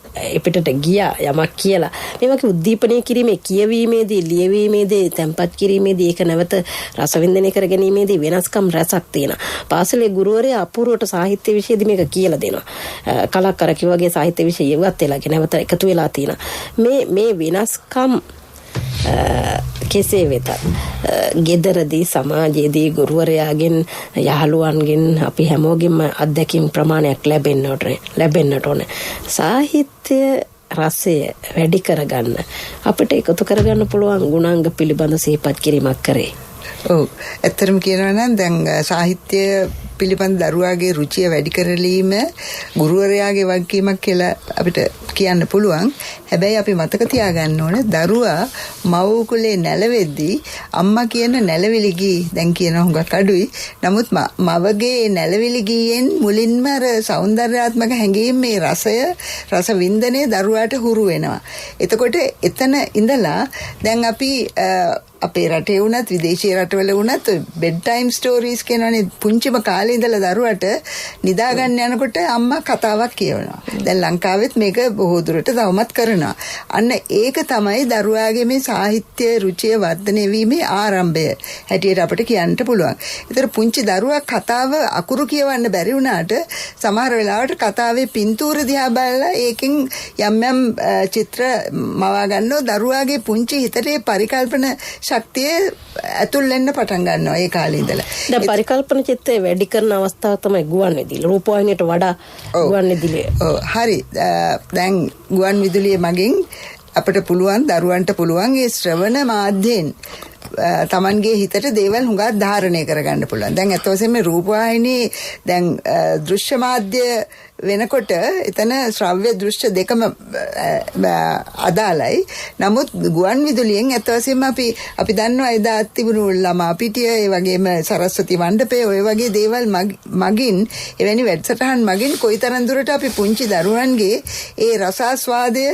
පිටට ගියා යමක් කියලා. මේ වගේ උද්දීපනය කිරීමේ, කියවීමේදී, ලියවීමේදී, තැන්පත් කිරීමේදී, ඒක නැවත රසවින්දනය කර ගැනීමේදී වෙනස්කම් රැසක් තියෙනවා. පාසලේ ගුරුවරයා අපූර්වට සාහිත්‍ය විෂයදී මේක කියලා දෙනවා. කලක් අර කිව්වාගේ සාහිත්‍ය විෂය ඉවත් වෙලා නැවත එකතු වෙලා තියෙනවා. මේ වෙනස්කම් කෙසේ වෙතත් ගෙදරදී, සමාජයේදී ගුරුවරයාගෙන්, යහළුවන්ගෙන් අපි හැමෝගෙම අත්දැකීම් ප්‍රමාණයක් ලැබෙන්නට ඕනේ. සාහිත්‍ය රසය වැඩි කරගන්න අපිට එකතු කරගන්න පුළුවන් ගුණාංග පිළිබඳ සිහිපත් කිරීමක් කරේ.
ඔව්, ඇත්තටම කියනවා නම් දැන් සාහිත්‍ය පිළිබඳ දරුවාගේ රුචිය වැඩි කරලීම ගුරුවරයාගේ වගකීමක් කියලා අපිට කියන්න පුළුවන්. හැබැයි අපි මතක තියාගන්න ඕනේ දරුවා මව් කුලේ නැලවෙද්දී අම්මා කියන නැලවිලි ගී දැන් කියන හුඟක් අඩුයි. නමුත් මවගේ නැලවිලි ගීයෙන් මුලින්ම අර సౌందర్యාත්මක හැඟීම්, මේ රස වින්දනයේ දරුවාට හුරු වෙනවා. එතකොට එතන ඉඳලා දැන් අපි අපේ රටේ වුණත් විදේශීය රටවල වුණත් බෙඩ් ටයිම් ස්ටෝරීස් කියනවනේ, පුංචිම කාලේ කාලේ ඉඳලා දරුවට නිදා ගන්න යනකොට අම්මා කතාවක් කියවනවා. දැන් ලංකාවෙත් මේක බොහෝ දුරට තවමත් කරනවා. අන්න ඒක තමයි දරුවාගේ මේ සාහිත්‍ය රුචිය වර්ධනය වීමේ ආරම්භය හැටියට අපිට කියන්න පුළුවන්. ඒතර පුංචි දරුවා කතාව අකුරු කියවන්න බැරි වුණාට සමහර වෙලාවට කතාවේ පින්තූර දිහා බලලා ඒකෙන් යම් යම් චිත්‍ර මවා ගන්නවා. දරුවාගේ පුංචි හිතේ පරිකල්පන ශක්තිය ඇතුල් වෙන්න පටන් ගන්නවා ඒ කාලේ ඉඳලා.
දැන් පරිකල්පන චිත්තය වැඩි කරන අවස්ථාව තමයි ගුවන් විදුලි. රූපවාහිනියට වඩා ගුවන් විදුලිය.
හරි. දැන් ගුවන් විදුලිය මගින් අපිට පුළුවන් දරුවන්ට පුළුවන් ඒ ශ්‍රවණ මාධ්‍යයෙන් තමන්ගේ හිතට දේවල් හුඟක් ධාරණය කරගන්න පුළුවන්. දැන් අත වශයෙන්ම රූපවාහිනී දැන් දෘශ්‍ය මාධ්‍ය වෙනකොට එතන ශ්‍රව්‍ය දෘශ්‍ය දෙකම අදාළයි. නමුත් ගුවන් විදුලියෙන් අත වශයෙන්ම අපි දන්නවා එදා තිබුණු ළමා පිටිය ඒ වගේම සරස්වති මණ්ඩපය ඔය වගේ දේවල් මගින් එවැනි වැඩසටහන් මගින් කොයිතරම් දුරට අපි පුංචි දරුවන්ගේ ඒ රසාස්වාදය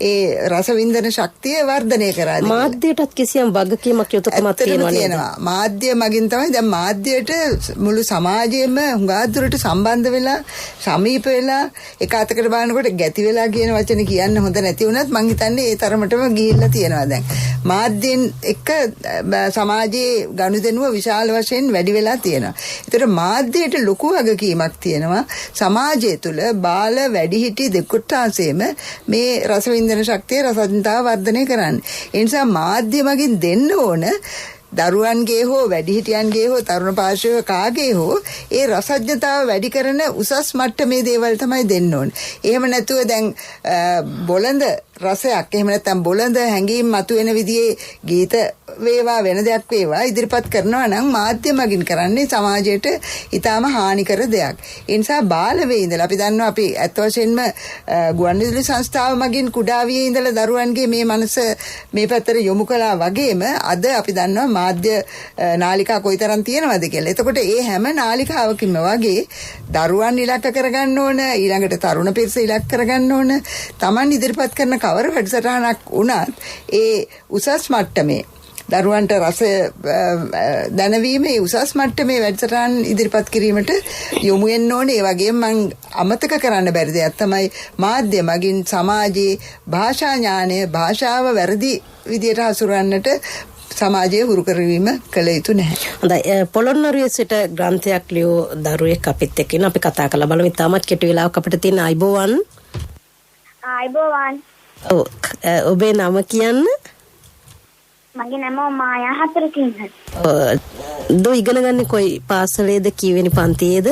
ඒ රසවින්දන ශක්තිය වර්ධනය කරා.
මාධ්‍යයටත් කිසියම් වගකීමක් යුතුකමක් තියෙනවා.
මාධ්‍ය මගින් තමයි දැන් මාධ්‍යයට මුළු සමාජයේම හුඟක් දුරට සම්බන්ධ වෙලා සමීප වෙලා එක අතකට බලනකොට ගැති වෙලා කියන වචනේ කියන්න හොඳ නැති වුණත් මං හිතන්නේ ඒ තරමටම ගිහිල්ලා තියෙනවා දැන්. මාධ්‍යෙන් එක්ක සමාජයේ ගනුදෙනුව විශාල වශයෙන් වැඩි වෙලා තියෙනවා. ඒතර මාධ්‍යයට ලොකු වගකීමක් තියෙනවා සමාජය තුළ බාල වැඩිහිටි දෙකොට්ටාසෙම මේ රසවින්දන ශක්තිය රසඥතාව වර්ධනය කරන්න. ඒ නිසා මාධ්‍ය මගින් දෙන්න ඕන දරුවන්ගේ හෝ වැඩිහිටියන්ගේ හෝ තරුණ පාර්ශවයේ කාගේ හෝ ඒ රසඥතාව වැඩි කරන උසස් මට්ටමේ දේවල් තමයි දෙන්න ඕනේ. එහෙම නැතුව දැන් බොළඳ රසයක් එහෙම නැත්නම් බොළඳ හැඟීම් මතුවෙන විදිහේ ගීත වේවා වෙන දෙයක් වේවා ඉදිරිපත් කරනවා නම් මාධ්‍ය මගින් කරන්නේ සමාජයට ඊටාම හානිකර දෙයක්. ඒ නිසා බාල වේ ඉඳලා අපි දන්නවා අපි අත් වශයෙන්ම ගුවන්විදුලි සංස්ථාව මගින් කුඩා වියේ ඉඳලා දරුවන්ගේ මේ මනස මේ පැත්තට යොමු කළා වගේම අද අපි දන්නවා මාධ්‍ය නාලිකා කොයිතරම් තියෙනවද කියලා. එතකොට ඒ හැම නාලිකාවකින්ම වගේ දරුවන් ඉලක්ක කරගන්න ඕන, ඊළඟට තරුණ පිරිස ඉලක්ක කරගන්න ඕන. Taman ඉදිරිපත් කරන කවර වැඩසටහනක් වුණත් ඒ උසස් මට්ටමේ දරුවන්ට රස දැනවීමේ උසස් මට්ටමේ වැඩසටහන් ඉදිරිපත් කිරීමට යොමු වෙන්න ඕනේ. ඒ වගේම මම අමතක කරන්න බැරි දෙයක් තමයි මාධ්‍ය මගින් සමාජයේ භාෂා ඥානය භාෂාව වැරදි විදියට හසුරවන්නට සමාජයේ හුරු කරවීම කළ යුතු නැහැ.
හොඳයි. පොළොන්නරුවේ සිට ග්‍රන්ථයක් ලියෝ දරුවෙක් අපිත් එක්ක ඉන්න අපි කතා කරලා බලමු. තාමත් කෙටි වෙලාවක් අපිට තියෙන අයිබෝවන්.
අයිබෝවන්.
ඔබේ නම කියන්න?
මගේ නම මායා හතරකින්.
දෝ ඉගෙන ගන්නේ කොයි පාසලේද කීවෙනි පන්තියේද?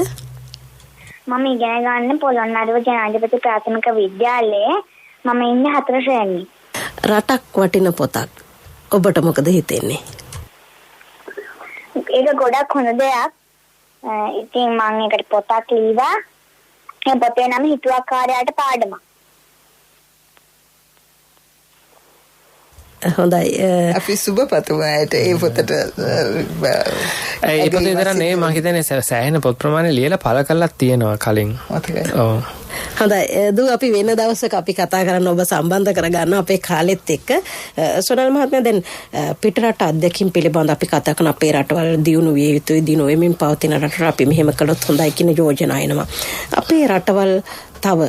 මම ඉගෙන ගන්න පොළොන්නරුව ජනාධිපති ප්‍රාථමික විද්‍යාලයේ. මම ඉන්නේ 4 ශ්‍රේණියේ.
රටක් වටින පොතක්. ඔබට මොකද හිතෙන්නේ?
ඒක ගොඩක් හොඳ දෙයක්. ඉතින් මම ඒකට පොතක් ලියවා. ඒ පොතේ නම හිතුවක්කාරයාට පාඩමක්.
හොඳයි.
අපි සුබ පතුමාට ඒ පොතට
ඒ පොතේ විතර නෙවෙයි මම හිතන්නේ සෑහෙන පොත් ප්‍රමාණය ලියලා පළ කරලා තියෙනවා කලින්. ඔව්.
හොඳයි. දු අපි වෙන දවසක අපි කතා කරන්න ඔබ සම්බන්ධ කරගන්න අපේ කාලෙත් එක්ක. සොනල් මහත්මයා දැන් පිටරට අධ්‍යක්ෂින් පිළිබඳ අපි කතා කරන අපේ රටවල් දියුණු විය යුතුයි දිනු වෙමින් පවතින රටට අපි මෙහෙම කළොත් හොඳයි කියන යෝජනා එනවා. අපේ රටවල් තව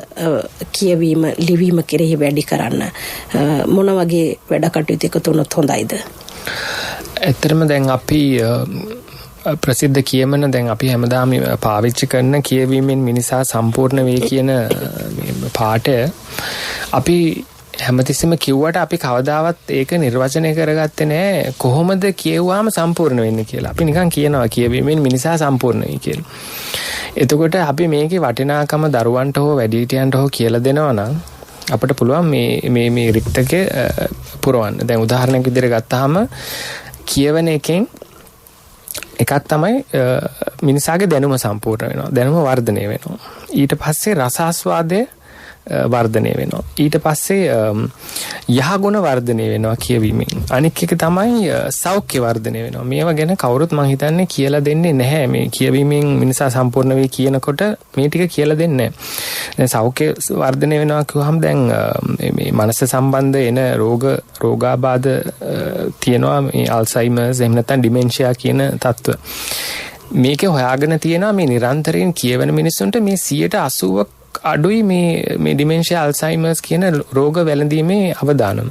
කියවීම ලිවීම කෙරෙහි වැඩි කරන්න මොන වගේ වැඩ කටයුතු එකතු වුණොත් හොඳයිද?
ඇත්තටම දැන් අපි ප්‍රසිද්ධ කියමන දැන් අපි හැමදාම පාවිච්චි කරන කියවීමෙන් මිනිසා සම්පූර්ණ වේ කියන පාඩය අපි හැමතිස්සෙම කිව්වට අපි කවදාවත් ඒක නිර්වචනය කරගත්තේ නැහැ කොහොමද කියවුවාම සම්පූර්ණ වෙන්නේ කියලා. අපි නිකන් කියනවා කියවීමෙන් මිනිසා සම්පූර්ණ වෙයි කියලා. එතකොට අපි මේකේ වටිනාකම දරුවන්ට හෝ වැඩිහිටියන්ට හෝ කියලා දෙනවා නම් අපිට පුළුවන් මේ රික්තකේ පුරවන්න. දැන් උදාහරණයක් විදිහට ගත්තාම කියවන එකෙන් එකක් තමයි මිනිසාගේ දැනුම සම්පූර්ණ වෙනවා. දැනුම වර්ධනය වෙනවා. ඊට පස්සේ රසාස්වාදය වර්ධනය වෙනවා. ඊට පස්සේ යහගුණ වර්ධනය වෙනවා කියවීමෙන්. අනික් එක තමයි සෞඛ්‍ය වර්ධනය වෙනවා. මේවා ගැන කවුරුත් මම හිතන්නේ කියලා දෙන්නේ නැහැ. මේ කියවීමෙන් මිනිසා සම්පූර්ණ වෙයි කියනකොට මේ ටික කියලා දෙන්නේ නැහැ. දැන් සෞඛ්‍ය වර්ධනය වෙනවා කිව්වහම දැන් මේ මනස සම්බන්ධ එන රෝගාබාධ තියෙනවා. මේ අල්සයිමර්ස් එහෙම නැත්නම් ඩිමෙන්ෂියා කියන තත්ත්ව. මේකේ හොයාගෙන තියෙනවා මේ නිරන්තරයෙන් කියවන මිනිස්සුන්ට මේ 80% අඩුයි මේ ඩිමෙන්ෂියා අල්සයිමර්ස් කියන රෝග වැළඳීමේ අවදානම.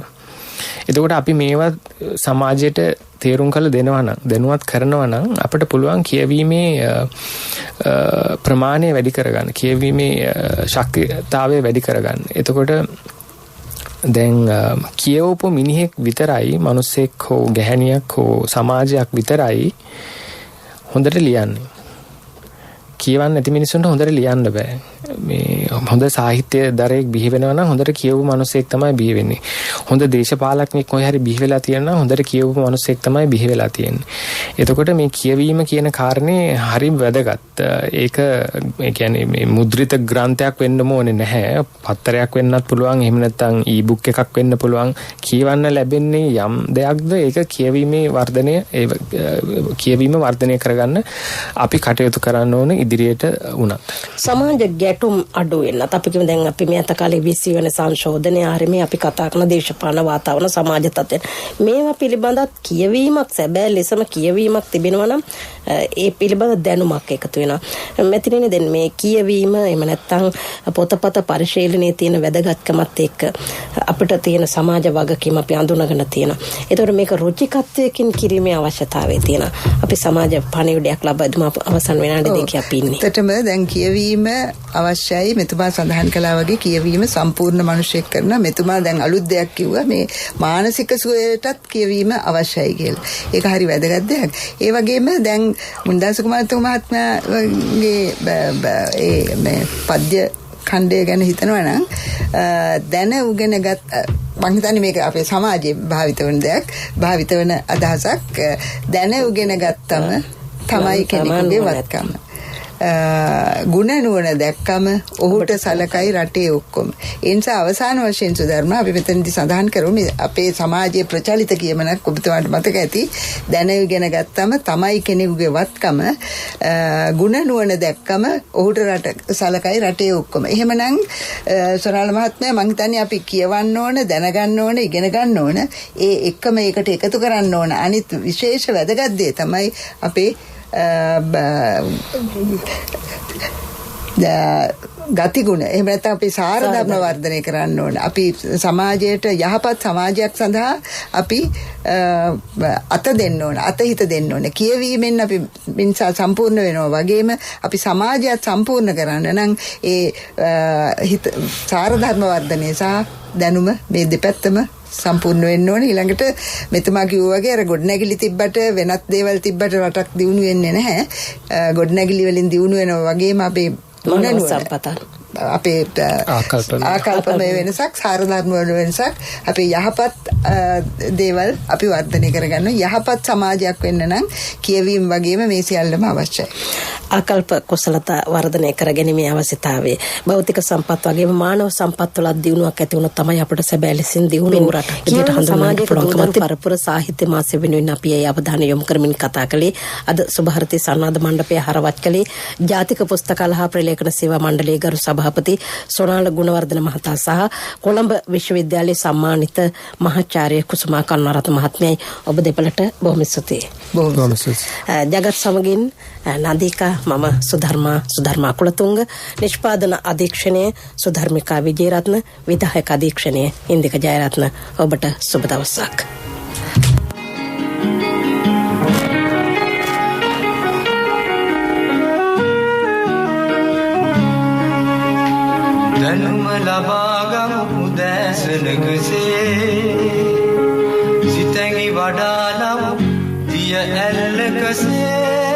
එතකොට අපි මේවා සමාජයට තේරුම් කරලා දෙනවා නම් දැනුවත් කරනවා නම් අපිට පුළුවන් කියවීමේ ප්‍රමාණය වැඩි කරගන්න. කියවීමේ ශක්තිතාවය වැඩි කරගන්න. එතකොට දැන් කියවපු මිනිහෙක් විතරයි, මිනිසෙක් හෝ ගැහණියක් හෝ සමාජයක් විතරයි හොඳට ලියන්නේ. කියවන්න නැති මිනිස්සුන්ට හොඳට ලියන්න බෑ. මේ හොඳ සාහිත්‍ය දරයෙක් බිහි වෙනවා නම් හොඳට කියවපු මිනිසෙක් තමයි බිහි වෙන්නේ. හොඳ දේශපාලඥයෙක් කොහේ හරි බිහි වෙලා තියෙනවා නම් හොඳට කියවපු මිනිසෙක් තමයි බිහි වෙලා තියෙන්නේ. එතකොට මේ කියවීම කියන කාරණේ හරි වැදගත්. ඒක ඒ කියන්නේ මේ මුද්‍රිත ග්‍රන්ථයක් වෙන්න ඕනේ නැහැ. පත්තරයක් වෙන්නත් පුළුවන්. එහෙම නැත්නම් ඊ-බුක් එකක් වෙන්න පුළුවන්. කියවන්න ලැබෙන්නේ යම් දෙයක්ද ඒක කියවීමේ වර්ධනය කියවීම වර්ධනය කරගන්න අපි කටයුතු කරන්න ඕනේ ඉදිරියට වුණත්.
සමාජ ගැටුම් අඩු වෙනත් අපි කියමු දැන් අපි මේ අතකාලේ 20 වෙනි සංශෝධනය ආරෙමේ අපි කතා කරන දේශපාලන වාතාවරණ සමාජ තත්ත්වය මේවා පිළිබඳත් කියවීමක් සැබෑ ලෙසම කියවීමක් තිබෙනවා නම් ඒ පිළිබඳ දැනුමක් එකතු වෙනවා. මෙතනනේ දැන් මේ කියවීම එහෙම නැත්නම් පොතපත පරිශීලනයේ තියෙන වැදගත්කමත් එක්ක අපිට තියෙන සමාජ වගකීම අපි අඳුනගෙන තියෙනවා. ඒතකොට මේක රුචිකත්වයකින් කිරීමේ අවශ්‍යතාවය තියෙනවා. අපි සමාජ පණිවිඩයක් ලබා දුම අවසන් වෙනාට දෙකක් අපි ඉන්නේ.
ඇත්තටම දැන් කියවීම අවශ්‍යයි. මෙතුමා සඳහන් කළා වගේ කියවීම සම්පූර්ණ මිනිසෙක් කරන මෙතුමා දැන් අලුත් දෙයක් කිව්වා මේ මානසික සුවයටත් කියවීම අවශ්‍යයි කියලා. ඒක හරි වැදගත් දෙයක්. ඒ වගේම දැන් මුන්දාස කුමාරතුමා මහත්මයාගේ මේ පද්‍ය ඛණ්ඩය ගැන හිතනවා නම් දැන උගෙනගත් මම හිතන්නේ මේක අපේ සමාජයේ භාවිත වෙන දෙයක්, භාවිත වෙන අදහසක්. දැන උගෙන ගත්තම තමයි කෙනෙකුගේ වත්කම. ගුණ නුවණ දැක්කම ඔහුට සලකයි රටේ ඔක්කොම. ඒ නිසා අවසාන වශයෙන් සුධර්ම අපි මෙතනදී සඳහන් කරමු අපේ සමාජයේ ප්‍රචලිත කියමනක් ඔබතුමාට මතක ඇති. දැන ඉගෙන ගත්තම තමයි කෙනෙකුගේ වත්කම. ගුණ නුවණ දැක්කම ඔහුට රට සලකයි රටේ ඔක්කොම. එහෙමනම් සොරාල මහත්මයා මම හිතන්නේ අපි කියවන්න ඕන, දැනගන්න ඕන, ඉගෙන ගන්න ඕන. ඒ එක්කම ඒකට එකතු කරන්න ඕන. අනිත් විශේෂ වැදගත් දේ තමයි අපේ ගතිගුණ. එහෙම නැත්නම් අපි සාර ධර්ම වර්ධනය කරන්න ඕන. අපි සමාජයට යහපත් සමාජයක් සඳහා අපි අත දෙන්න ඕන, අතහිත දෙන්න ඕන. කියවීමෙන් අපි මිනිසා සම්පූර්ණ වෙනවා වගේම අපි සමාජයත් සම්පූර්ණ කරන්න නම් ඒ සාර ධර්ම වර්ධනය සහ දැනුම මේ දෙපැත්තම සම්පූර්ණ වෙන්න ඕනේ. ඊළඟට මෙතුමා කිව්වා වගේ අර ගොඩනැගිලි තිබ්බට වෙනත් දේවල් තිබ්බට රටක් දියුණු වෙන්නේ නැහැ. ගොඩනැගිලි වලින් දියුණු වෙනවා වගේම අපේ මොන සම්පත අපේ ආකල්පමය වෙනසක්, සාර ධර්ම වල වෙනසක්, අපේ යහපත් දේවල් අපි වර්ධනය කරගන්න යහපත් සමාජයක් වෙන්න නම් කියවීම වගේම මේ සියල්ලම අවශ්‍යයි.
ආකල්ප කුසලතා වර්ධනය කරගැනීමේ අවශ්‍යතාවය භෞතික සම්පත් වගේම මානව සම්පත් වල දියුණුවක් ඇති වුණොත් තමයි අපිට සැබෑ ලෙසින් දියුණු වූ රටක් විදිහට හඳුන්වන්න පුළුවන්කම පරපුර සාහිත්‍ය මාසෙ වෙනුවෙන් අපි ඒ අවධානය යොමු කරමින් කතා කළේ. අද සුභාරතී සංවාද මණ්ඩපය හරවත් කළේ ජාතික පුස්තකාල හා ප්‍රලේඛන සේවා මණ්ඩලයේ ගරු සභාපති සොනාල ගුණවර්ධන මහතා සහ කොළඹ විශ්වවිද්‍යාලයේ සම්මානිත මහාචාර්ය කුසුමා කරුණාරත්න මහත්මියයි. ඔබ දෙපළට බොහොම ස්තුතියි.
බොහොම ස්තුතියි.
ජගත් සමගින් නන්දිකා, මම සුධර්මා කුලතුංග, නිෂ්පාදන අධීක්ෂණය සුධර්මිකා විජේරත්න, විධායක අධීක්ෂණය ඉන්දික ජයරත්න. ඔබට සුබ දවසක්.
දැනුම ලබාගමු උදෑසනකසේ සිතැඟි වඩාලමු දිය ඇල්ලකසේ